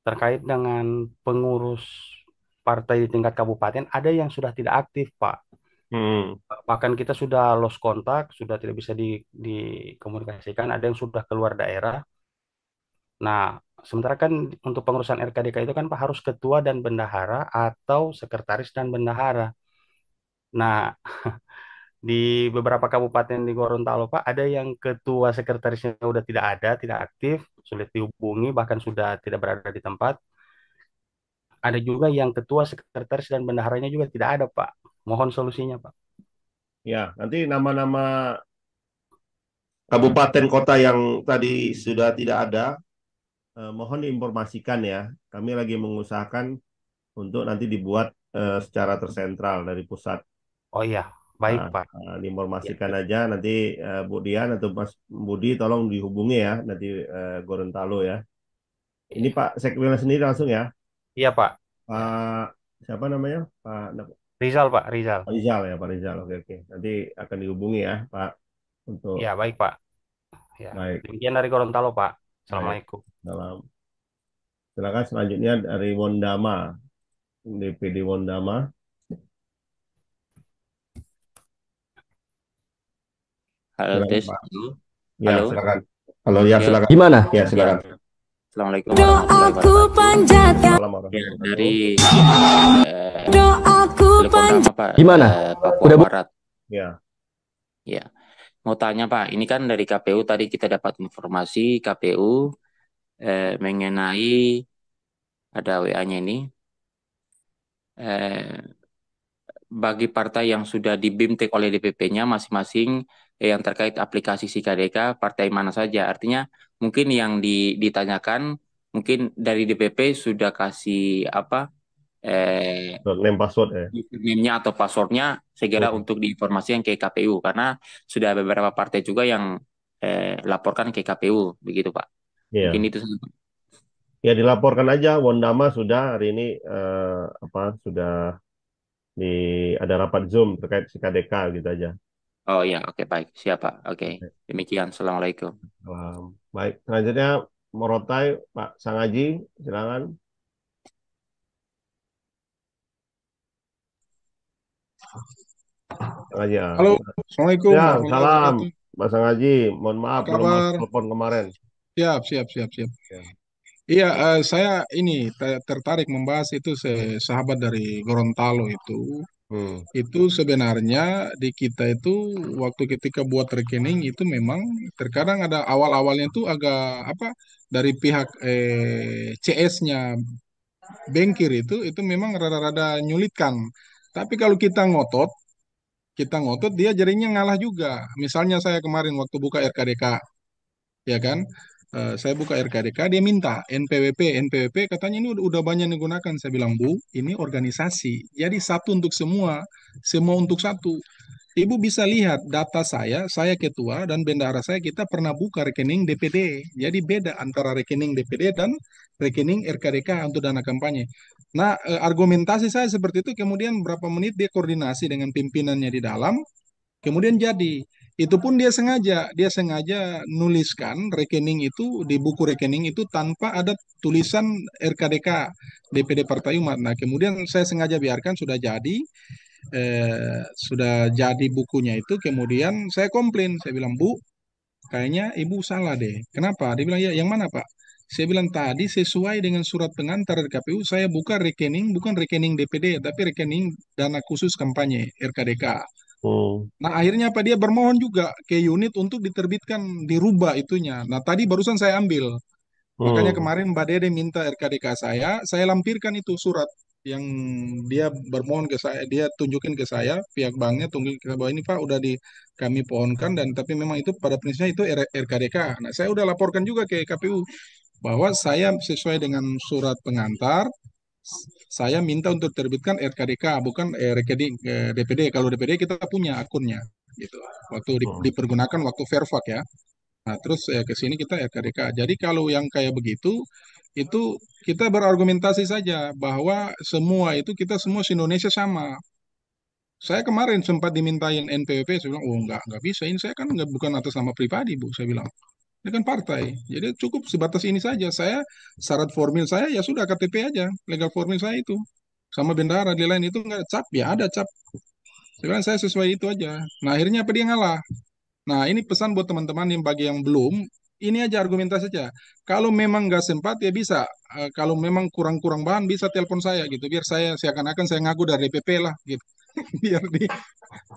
terkait dengan pengurus partai di tingkat kabupaten, ada yang sudah tidak aktif Pak. Bahkan kita sudah lost kontak, sudah tidak bisa dikomunikasikan, ada yang sudah keluar daerah. Nah, sementara kan untuk pengurusan RKDK itu kan Pak harus ketua dan bendahara atau sekretaris dan bendahara. Nah, di beberapa kabupaten di Gorontalo Pak ada yang ketua sekretarisnya udah tidak ada, tidak aktif, sulit dihubungi, bahkan sudah tidak berada di tempat. Ada juga yang ketua sekretaris dan bendaharanya juga tidak ada Pak. Mohon solusinya Pak. Ya, nanti nama-nama kabupaten kota yang tadi sudah tidak ada, mohon diinformasikan ya. Kami lagi mengusahakan untuk nanti dibuat secara tersentral dari pusat. Oh iya, baik Pak. Diinformasikan aja nanti Bu Dian atau Mas Budi tolong dihubungi ya nanti Gorontalo ya. Ini Pak Sekwil sendiri langsung ya. Iya Pak. Pak siapa namanya? Pak Rizal Pak, Rizal. Rizal ya Pak Rizal. Oke oke. Nanti akan dihubungi ya Pak untuk. Ya baik Pak. Ya. Baik. Demikian dari Gorontalo Pak. Assalamualaikum. Salam. Silakan selanjutnya dari Wondama, DPD Wondama. Halo, Silakan, tes. Pak. Halo. Ya, Halo. silakan. Halo, ya, Ya. silakan. Gimana? Ya, silakan. Assalamualaikum warahmatullahi wabarakatuh. Ya, Dari Doaku telepon lama Pak. Gimana? Papua Udah, Bu? Barat. Ya. Ya. Mau tanya Pak, ini kan dari KPU tadi kita dapat informasi KPU mengenai ada WA-nya ini. Bagi partai yang sudah di BIMTEK oleh DPP-nya masing-masing yang terkait aplikasi SIKADK, partai mana saja. Artinya mungkin yang ditanyakan mungkin dari DPP sudah kasih apa name password ya. Username-nya atau passwordnya segera untuk diinformasikan ke KPU karena sudah beberapa partai juga yang laporkan ke KPU begitu Pak. Iya. Mungkin itu saja, Pak. Ya dilaporkan aja Wondama sudah hari ini sudah ada rapat Zoom terkait SIKADK gitu aja. Oh ya, oke baik. Siap Pak. Oke. Demikian. Assalamualaikum. Baik, selanjutnya Morotai Pak Sangaji, silakan. Sangaji. Halo, Assalamualaikum Ya, warahmatullahi salam wabarakatuh. Mas Sangaji. Mohon maaf Apa belum kabar? masuk telepon kemarin. Siap. Iya, saya ini tertarik membahas itu sahabat dari Gorontalo itu. Itu sebenarnya di kita itu waktu ketika buat rekening itu memang terkadang ada awal-awalnya itu agak apa dari pihak CS-nya Bengkir itu memang rada-rada nyulitkan. Tapi kalau kita ngotot dia jadinya ngalah juga. Misalnya saya kemarin waktu buka RKDK, ya kan? Saya buka RKDK, dia minta NPWP katanya ini udah banyak digunakan. Saya bilang, Bu, ini organisasi. Jadi satu untuk semua untuk satu. Ibu bisa lihat data saya ketua dan bendahara saya kita pernah buka rekening DPD. Jadi beda antara rekening DPD dan rekening RKDK untuk dana kampanye. Nah, argumentasi saya seperti itu, kemudian berapa menit dia koordinasi dengan pimpinannya di dalam, kemudian jadi. Itu pun dia sengaja nuliskan rekening itu di buku rekening itu tanpa ada tulisan RKDK DPD Partai Umat. Nah, kemudian saya sengaja biarkan sudah jadi bukunya itu, kemudian saya komplain, saya bilang, Bu, kayaknya Ibu salah deh. Kenapa? Dia bilang, ya yang mana Pak? Saya bilang tadi sesuai dengan surat pengantar dari KPU, saya buka rekening, bukan rekening DPD, tapi rekening dana khusus kampanye RKDK. Nah, akhirnya apa, dia bermohon juga ke unit untuk diterbitkan, dirubah itunya. Nah, tadi barusan saya ambil. Makanya kemarin Mbak Dede minta RKDK saya lampirkan itu surat yang dia bermohon ke saya, dia tunjukin ke saya, pihak banknya tunjukin ke saya bahwa ini Pak udah kami pohonkan, dan tapi memang itu pada prinsipnya itu RKDK. Nah, saya udah laporkan juga ke KPU bahwa saya sesuai dengan surat pengantar, saya minta untuk terbitkan RKDK, bukan rekening DPD. Kalau DPD kita punya akunnya, gitu. Waktu dipergunakan waktu Verfak ya. Nah, terus ke sini kita RKDK. Jadi kalau yang kayak begitu, itu kita berargumentasi saja bahwa semua itu kita semua se-Indonesia sama. Saya kemarin sempat dimintain NPWP, saya bilang, oh nggak bisa, ini saya kan nggak, bukan atas nama pribadi Bu, saya bilang. Ini kan partai, jadi cukup sebatas ini saja. Saya syarat formil saya ya sudah KTP aja, legal formil saya itu. Sama bendara, di lain itu nggak cap, ya ada cap. Saya bilang saya sesuai itu aja. Nah akhirnya apa, dia ngalah. Nah, ini pesan buat teman-teman yang bagi yang belum, ini aja argumentasi saja. Kalau memang nggak sempat ya bisa. Kalau memang kurang-kurang bahan bisa telepon saya gitu. Biar saya seakan-akan saya ngaku dari DPP lah gitu. Biar di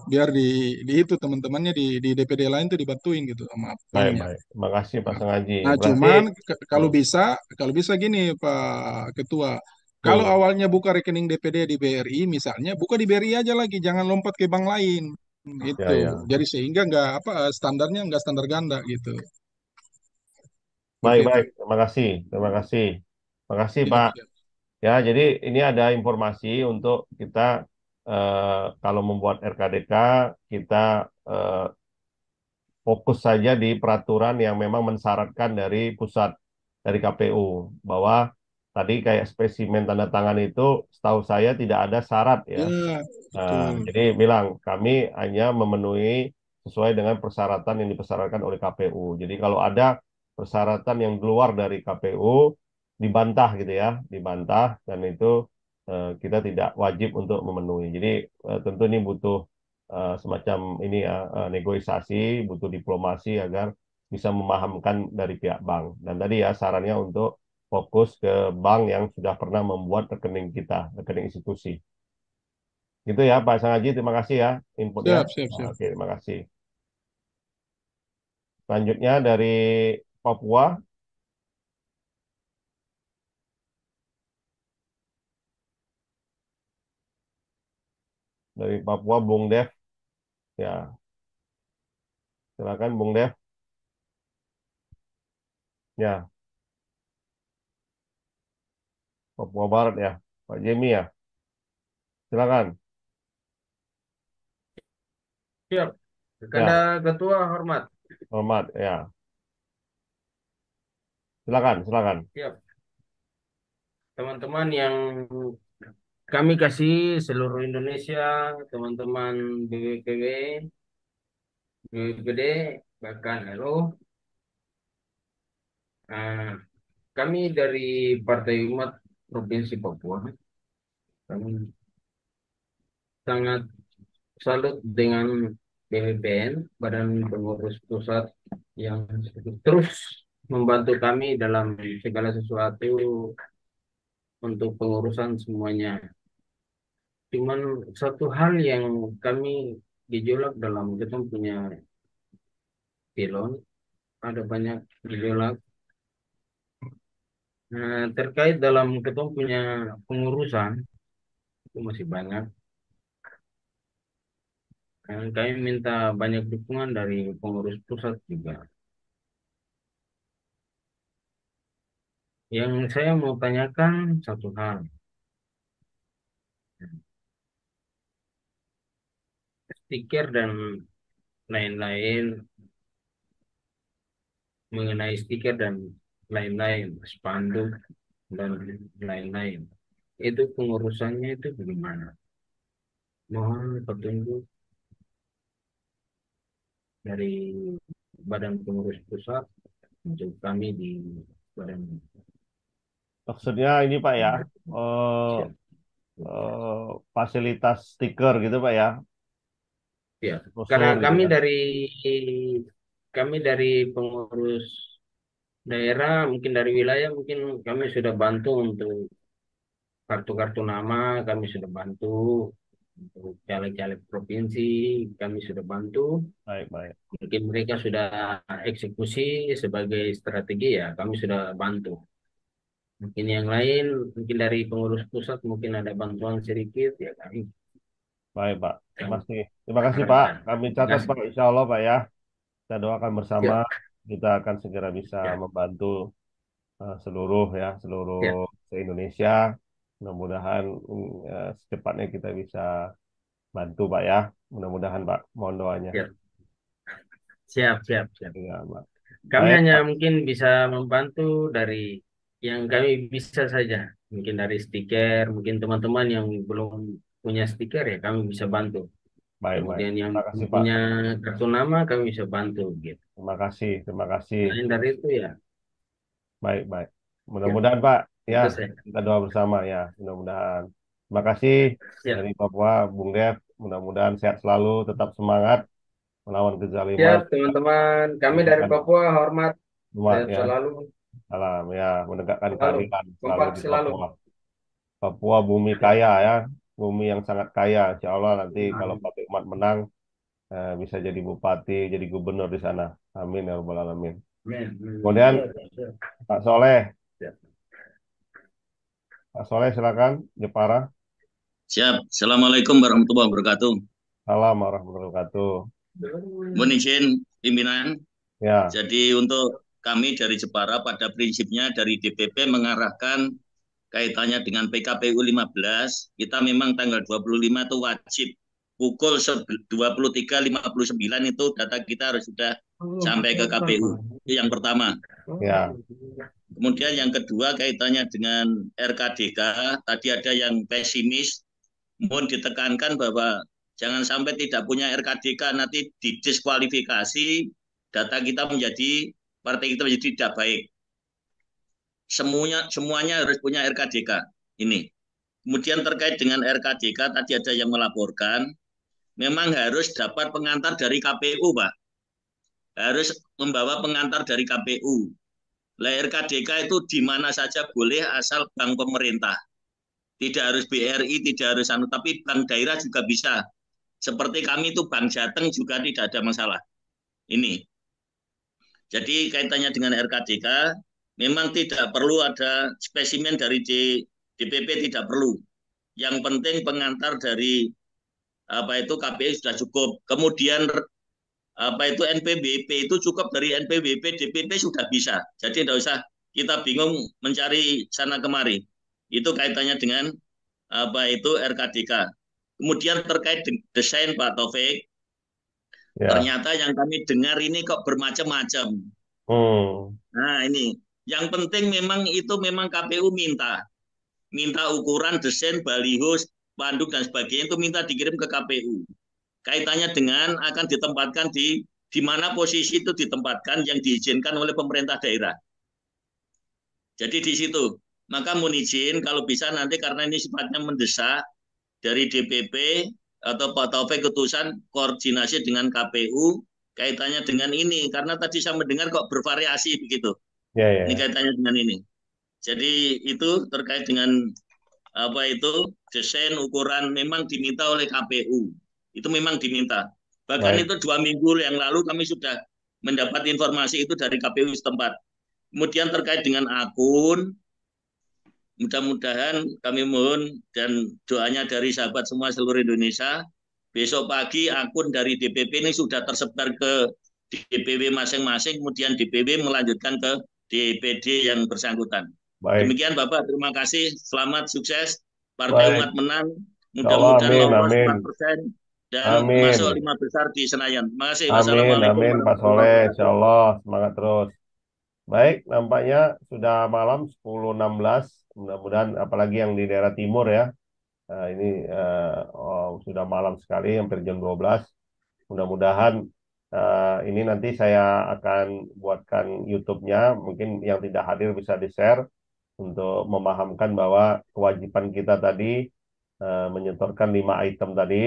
biar di itu teman-temannya di DPD lain tuh dibantuin gitu sama Baik, banknya. baik. Terima kasih Pak Sengaji. Nah, Berarti cuman kalau bisa gini Pak Ketua. Kalau awalnya buka rekening DPD di BRI misalnya, buka di BRI aja lagi, jangan lompat ke bank lain. ya, Itu. ya. Jadi sehingga nggak apa, standarnya nggak standar ganda gitu. Baik, Seperti itu. baik. Terima kasih. Terima kasih. Terima kasih Siap, Pak. siap. Ya, jadi ini ada informasi untuk kita kalau membuat RKDK, kita eh, fokus saja di peraturan yang memang mensyaratkan dari pusat, dari KPU, bahwa tadi kayak spesimen tanda tangan itu setahu saya tidak ada syarat ya. Ya, betul. Jadi bilang kami hanya memenuhi sesuai dengan persyaratan yang dipersyaratkan oleh KPU. Jadi kalau ada persyaratan yang keluar dari KPU dibantah gitu ya, dibantah, dan itu kita tidak wajib untuk memenuhi. Jadi tentu ini butuh semacam ini ya, negosiasi, butuh diplomasi agar bisa memahamkan dari pihak bank. Dan tadi ya sarannya untuk fokus ke bank yang sudah pernah membuat rekening kita, rekening institusi. Gitu ya Pak Sangaji, terima kasih ya inputnya. Siap, siap, siap. Oke, terima kasih. Selanjutnya dari Papua, Bung Dev. Ya, silakan Bung Dev. Ya, Papua Barat ya, Pak Jemi ya. Silakan. Siap. Kepada Ya, Ketua hormat. hormat ya. Silakan, silakan. Siap. Teman-teman yang kami kasih seluruh Indonesia, teman-teman BPPW, BPD, bahkan LO, kami dari Partai Umat Provinsi Papua, kami sangat salut dengan BPPN, Badan Pengurus Pusat, yang terus membantu kami dalam segala sesuatu untuk pengurusan semuanya. Cuman satu hal yang kami gejolak dalam kita punya pilon, ada banyak gejolak. Nah, terkait dalam kita punya pengurusan itu masih banyak. Dan kami minta banyak dukungan dari pengurus pusat juga. Yang saya mau tanyakan satu hal. Stiker dan lain-lain, mengenai stiker dan lain-lain, spanduk dan lain-lain. Itu pengurusannya itu bagaimana? Mohon petunjuk dari Badan Pengurus Pusat untuk kami di badan. Maksudnya ini Pak ya, fasilitas stiker gitu Pak ya. Ya, Brosur karena gitu ya. kami dari pengurus daerah, mungkin dari wilayah, mungkin kami sudah bantu untuk kartu-kartu nama, kami sudah bantu untuk caleg-caleg provinsi, kami sudah bantu. Baik, baik. Mungkin mereka sudah eksekusi sebagai strategi ya, kami sudah bantu. Mungkin yang lain, mungkin dari pengurus pusat mungkin ada bantuan sedikit ya kami. Baik, Pak. Kami Terima kasih, Pak. arahkan. Kami Terima catat, kasih. Pak. Insya Allah, Pak ya. Kita doakan bersama. Ya, Kita akan segera bisa ya, membantu seluruh ya. se-Indonesia. Mudah-mudahan secepatnya kita bisa bantu, Pak ya. Mudah-mudahan, Pak. Mohon doanya. Ya. Siap, siap, siap. Iya, Pak. Kami Baik, hanya Pak. mungkin bisa membantu dari yang kami bisa saja. Mungkin dari stiker, mungkin teman-teman yang belum punya stiker ya kami bisa bantu. Baik, baik. Kemudian yang Terima kasih, Pak. punya kartu nama kami bisa bantu gitu. Terima kasih, terima kasih. Selain dari itu ya, Baik, baik. ya Mudah-mudahan, Pak, ya, itu saya. kita doa bersama ya. Mudah-mudahan. Terima kasih Siap, dari Papua, Bung Dev. Mudah-mudahan sehat selalu, tetap semangat melawan kezaliman. siap teman-teman. Kami dari Menegakkan Papua hormat umat sehat ya. selalu, Salam ya, menegakkan selalu keadilan selalu kompak di selalu. Papua. Papua bumi Siap. kaya ya, bumi yang sangat kaya. Insya Allah nanti kalau Amin. Pak Umat menang bisa jadi bupati, jadi gubernur di sana. Amin ya rabbal alamin. Amin. Kemudian Siap. Pak Soleh, Siap. Pak Soleh silakan Jepara. Siap. Assalamualaikum warahmatullahi wabarakatuh. Salam warahmatullahi wabarakatuh. Mohon izin pimpinan. Ya, Jadi untuk kami dari Jepara pada prinsipnya dari DPP mengarahkan kaitannya dengan PKPU 15, kita memang tanggal 25 itu wajib pukul 23.59 itu data kita harus sudah sampai ke KPU. Itu yang pertama. ya, Kemudian yang kedua kaitannya dengan RKDK, tadi ada yang pesimis, mohon ditekankan bahwa jangan sampai tidak punya RKDK nanti didiskualifikasi, data kita menjadi, partai kita menjadi tidak baik. Semuanya harus punya RKDK ini. Kemudian terkait dengan RKDK tadi ada yang melaporkan, memang harus dapat pengantar dari KPU, Pak. Harus membawa pengantar dari KPU. Lah RKDK itu di mana saja boleh asal bank pemerintah. Tidak harus BRI, tidak harus tapi bank daerah juga bisa. Seperti kami itu Bank Jateng juga tidak ada masalah. Ini. Jadi kaitannya dengan RKDK, memang tidak perlu ada spesimen dari DPP, tidak perlu. Yang penting pengantar dari KPU sudah cukup. Kemudian NPWP itu cukup dari NPWP, DPP sudah bisa. Jadi tidak usah kita bingung mencari sana kemari. Itu kaitannya dengan RKDK. Kemudian terkait desain Pak Taufik, ya. ternyata yang kami dengar ini kok bermacam-macam. Nah ini, yang penting memang KPU minta ukuran desain baliho, spanduk dan sebagainya itu minta dikirim ke KPU. Kaitannya dengan akan ditempatkan di mana posisi itu ditempatkan yang diizinkan oleh pemerintah daerah. Jadi di situ. Maka mohon izin kalau bisa nanti karena ini sifatnya mendesak dari DPP atau Pak Taufik keputusan koordinasi dengan KPU kaitannya dengan ini. Karena tadi saya mendengar kok bervariasi begitu. Ya. Ini kaitannya dengan ini. Jadi itu terkait dengan desain ukuran memang diminta oleh KPU. Itu memang diminta. Bahkan itu 2 minggu yang lalu kami sudah mendapat informasi itu dari KPU setempat. Kemudian terkait dengan akun, mudah-mudahan kami mohon dan doanya dari sahabat semua seluruh Indonesia, besok pagi akun dari DPP ini sudah tersebar ke DPW masing-masing, kemudian DPW melanjutkan ke DPD yang bersangkutan. Baik. Demikian Bapak, terima kasih, selamat sukses, Partai Umat menang, mudah-mudahan lolos 4% dan masuk 5 besar di Senayan. Terima kasih. Amin, Pak Soleh, insya Allah semangat terus. Baik, nampaknya sudah malam 10.16. Mudah-mudahan apalagi yang di daerah timur ya. Ini sudah malam sekali, hampir jam 12. Mudah-mudahan ini nanti saya akan buatkan YouTube-nya. Mungkin yang tidak hadir bisa di-share untuk memahamkan bahwa kewajiban kita tadi menyetorkan 5 item tadi.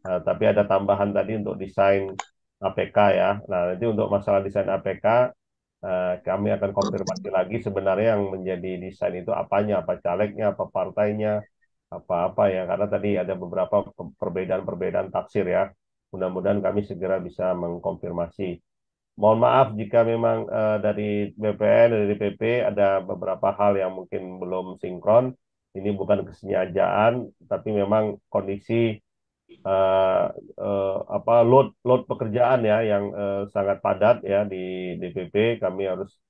Tapi ada tambahan tadi untuk desain APK ya. Nah, nanti untuk masalah desain APK Kami akan konfirmasi lagi sebenarnya yang menjadi desain itu apanya, apa calegnya, apa partainya, apa-apa ya, karena tadi ada beberapa perbedaan-perbedaan tafsir ya. Mudah-mudahan kami segera bisa mengkonfirmasi. Mohon maaf jika memang dari BPN, dari DPP ada beberapa hal yang mungkin belum sinkron. Ini bukan kesengajaan, tapi memang kondisi eh, load pekerjaan ya yang sangat padat ya di DPP. Kami harus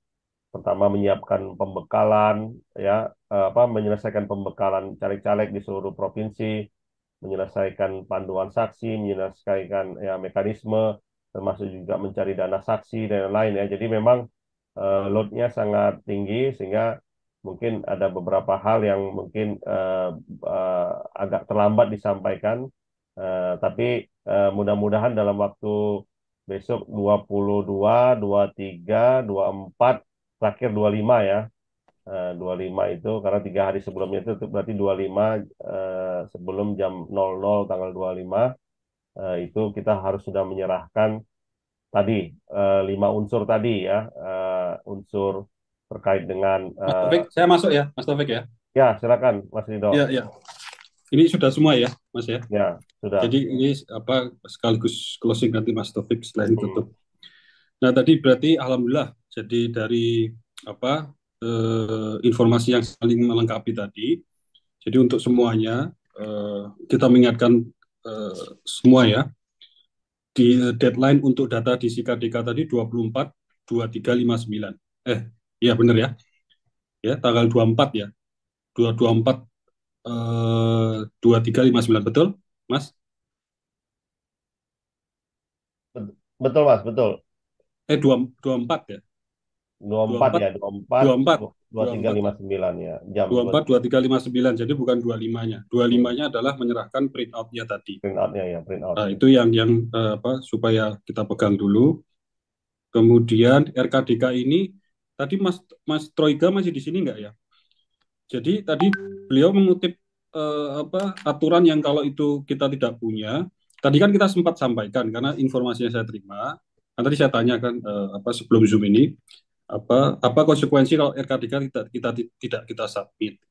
pertama menyiapkan pembekalan ya, menyelesaikan pembekalan caleg-caleg di seluruh provinsi, menyelesaikan panduan saksi, menyelesaikan ya mekanisme, termasuk juga mencari dana saksi dan lain-lain ya. Jadi memang loadnya sangat tinggi sehingga mungkin ada beberapa hal yang mungkin agak terlambat disampaikan. Tapi mudah-mudahan dalam waktu besok 22, 23, 24, terakhir 25 ya. 25 itu karena 3 hari sebelumnya itu berarti 25 sebelum jam 00 tanggal 25 itu kita harus sudah menyerahkan tadi 5 unsur tadi ya, unsur terkait dengan Mas Taufik, saya masuk ya, Mas Taufik ya. Ya, silakan Mas Rido. Ya, ya. Ini sudah semua ya, Mas ya. Ya, sudah. Jadi ini sekaligus closing nanti Mas Taufik selain tutup. Nah, tadi berarti alhamdulillah jadi dari informasi yang saling melengkapi tadi. Jadi untuk semuanya kita mengingatkan semua ya. Di deadline untuk data di SIKADK tadi 24/23/59. Iya benar ya. Ya, tanggal 24 ya. 24 23/59 betul, Mas? Betul, Mas, betul. 24 ya. 24 ya, 23/59 ya. Jam 24/23/59. Jadi bukan 25-nya. 25-nya adalah menyerahkan print out-nya tadi. Print out-nya ya, print out. Nah, itu yang supaya kita pegang dulu. Kemudian RKDK ini tadi Mas Troika masih di sini enggak ya? Jadi tadi beliau mengutip aturan yang kalau itu kita tidak punya. Tadi kan kita sempat sampaikan karena informasinya saya terima. Kan tadi saya tanyakan sebelum Zoom ini apa konsekuensi kalau RKDK tidak kita submit.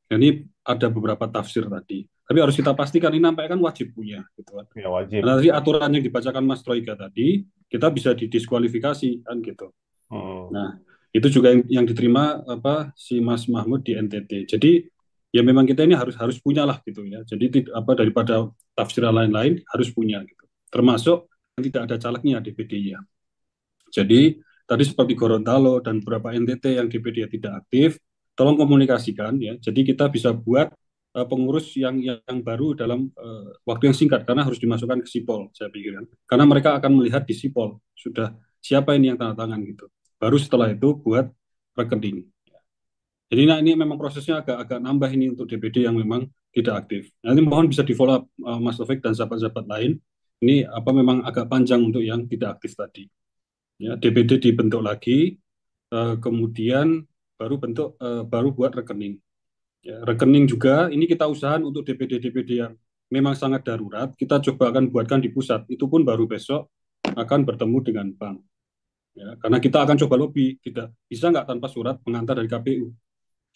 Ini ada beberapa tafsir tadi. Tapi harus kita pastikan ini nampaknya kan wajib punya gitu kan. Ya, wajib. Karena tadi aturan yang dibacakan Mas Troika tadi kita bisa didiskualifikasi kan gitu. Nah, itu juga yang diterima si Mas Mahmud di NTT. Jadi ya memang kita ini harus punyalah gitu ya. Jadi daripada tafsiran lain-lain harus punya gitu. Termasuk yang tidak ada calegnya DPD-nya. Jadi tadi seperti Gorontalo dan beberapa NTT yang DPD tidak aktif, tolong komunikasikan ya. Jadi kita bisa buat pengurus yang baru dalam waktu yang singkat karena harus dimasukkan ke Sipol saya pikir kan. Karena mereka akan melihat di Sipol sudah siapa ini yang tanda tangan gitu. Baru setelah itu buat rekening. Jadi ini memang prosesnya agak nambah ini untuk DPD yang memang tidak aktif. Nanti mohon bisa di follow up Mas Taufik dan sahabat-sahabat lain. Ini memang agak panjang untuk yang tidak aktif tadi. Ya, DPD dibentuk lagi, kemudian baru buat rekening. Ya, rekening juga ini kita usahakan untuk DPD yang memang sangat darurat. Kita coba akan buatkan di pusat. Itu pun baru besok akan bertemu dengan bank. Ya, karena kita akan coba lobby, tidak bisa nggak tanpa surat pengantar dari KPU.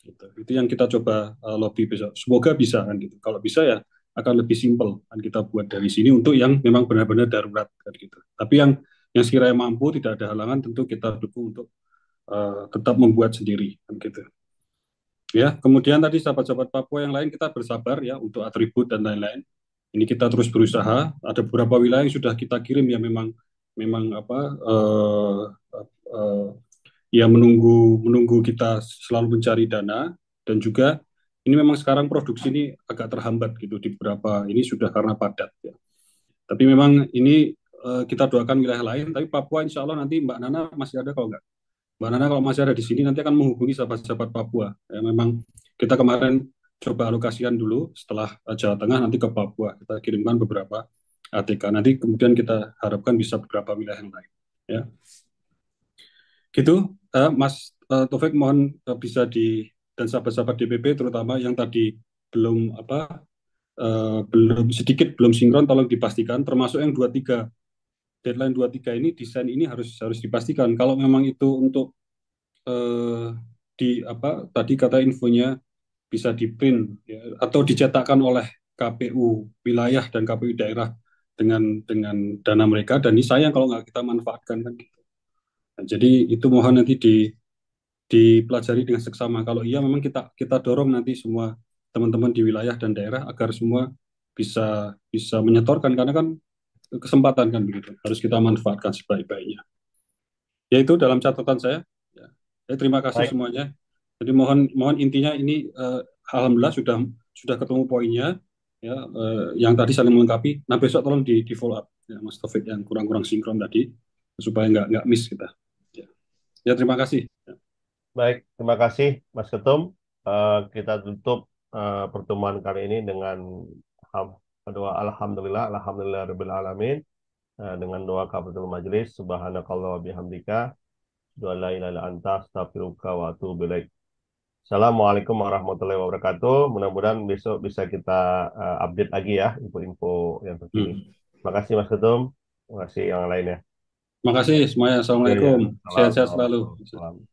Gitu. Itu yang kita coba lobby besok. Semoga bisa kan gitu. Kalau bisa ya akan lebih simpel kan kita buat dari sini untuk yang memang benar-benar darurat kan gitu. Tapi yang sekiranya mampu tidak ada halangan tentu kita dukung untuk tetap membuat sendiri kan gitu. Ya, kemudian tadi sahabat-sahabat Papua yang lain kita bersabar ya untuk atribut dan lain-lain. Ini kita terus berusaha. Ada beberapa wilayah yang sudah kita kirim ya memang ya menunggu kita selalu mencari dana dan juga ini memang sekarang produksi ini agak terhambat gitu di beberapa ini sudah karena padat ya. Tapi memang ini kita doakan wilayah lain. Tapi Papua insya Allah nanti Mbak Nana masih ada kalau enggak. Mbak Nana kalau masih ada di sini nanti akan menghubungi sahabat-sahabat Papua. Ya, memang kita kemarin coba alokasikan dulu setelah Jawa Tengah nanti ke Papua. Kita kirimkan beberapa ATK. Nanti kemudian kita harapkan bisa beberapa wilayah yang lain. Ya. Gitu, Mas Taufik mohon bisa dan sahabat-sahabat DPP terutama yang tadi belum belum sinkron tolong dipastikan termasuk yang 23 deadline 23 ini desain ini harus dipastikan kalau memang itu untuk tadi kata infonya bisa di print ya, atau dicetakkan oleh KPU wilayah dan KPU daerah dengan dana mereka, dan ini sayang kalau nggak kita manfaatkan kan gitu. Nah, jadi itu mohon nanti dipelajari dengan seksama. Kalau iya memang kita dorong nanti semua teman-teman di wilayah dan daerah agar semua bisa menyetorkan, karena kan kesempatan kan begitu, harus kita manfaatkan sebaik-baiknya. Ya itu dalam catatan saya. Ya. Terima kasih Baik. semuanya. Jadi mohon intinya ini alhamdulillah sudah ketemu poinnya ya, yang tadi saling melengkapi. Nah besok tolong di follow up ya Mas Taufik yang kurang sinkron tadi supaya nggak miss kita. Ya terima kasih. Ya. Baik, terima kasih Mas Ketum. Kita tutup pertemuan kali ini dengan doa alhamdulillah alamin, dengan doa kafaratul majelis, subhanakallah bihamdika, doa la ilaha illa anta astaghfiruka wa atubu ilaik. Assalamualaikum warahmatullahi wabarakatuh. Mudah-mudahan besok bisa kita update lagi ya info-info yang terkini. Terima kasih Mas Ketum. Terima kasih yang lainnya. Terima kasih semuanya. Assalamualaikum. Ya, ya. Sehat-sehat selalu. Salam.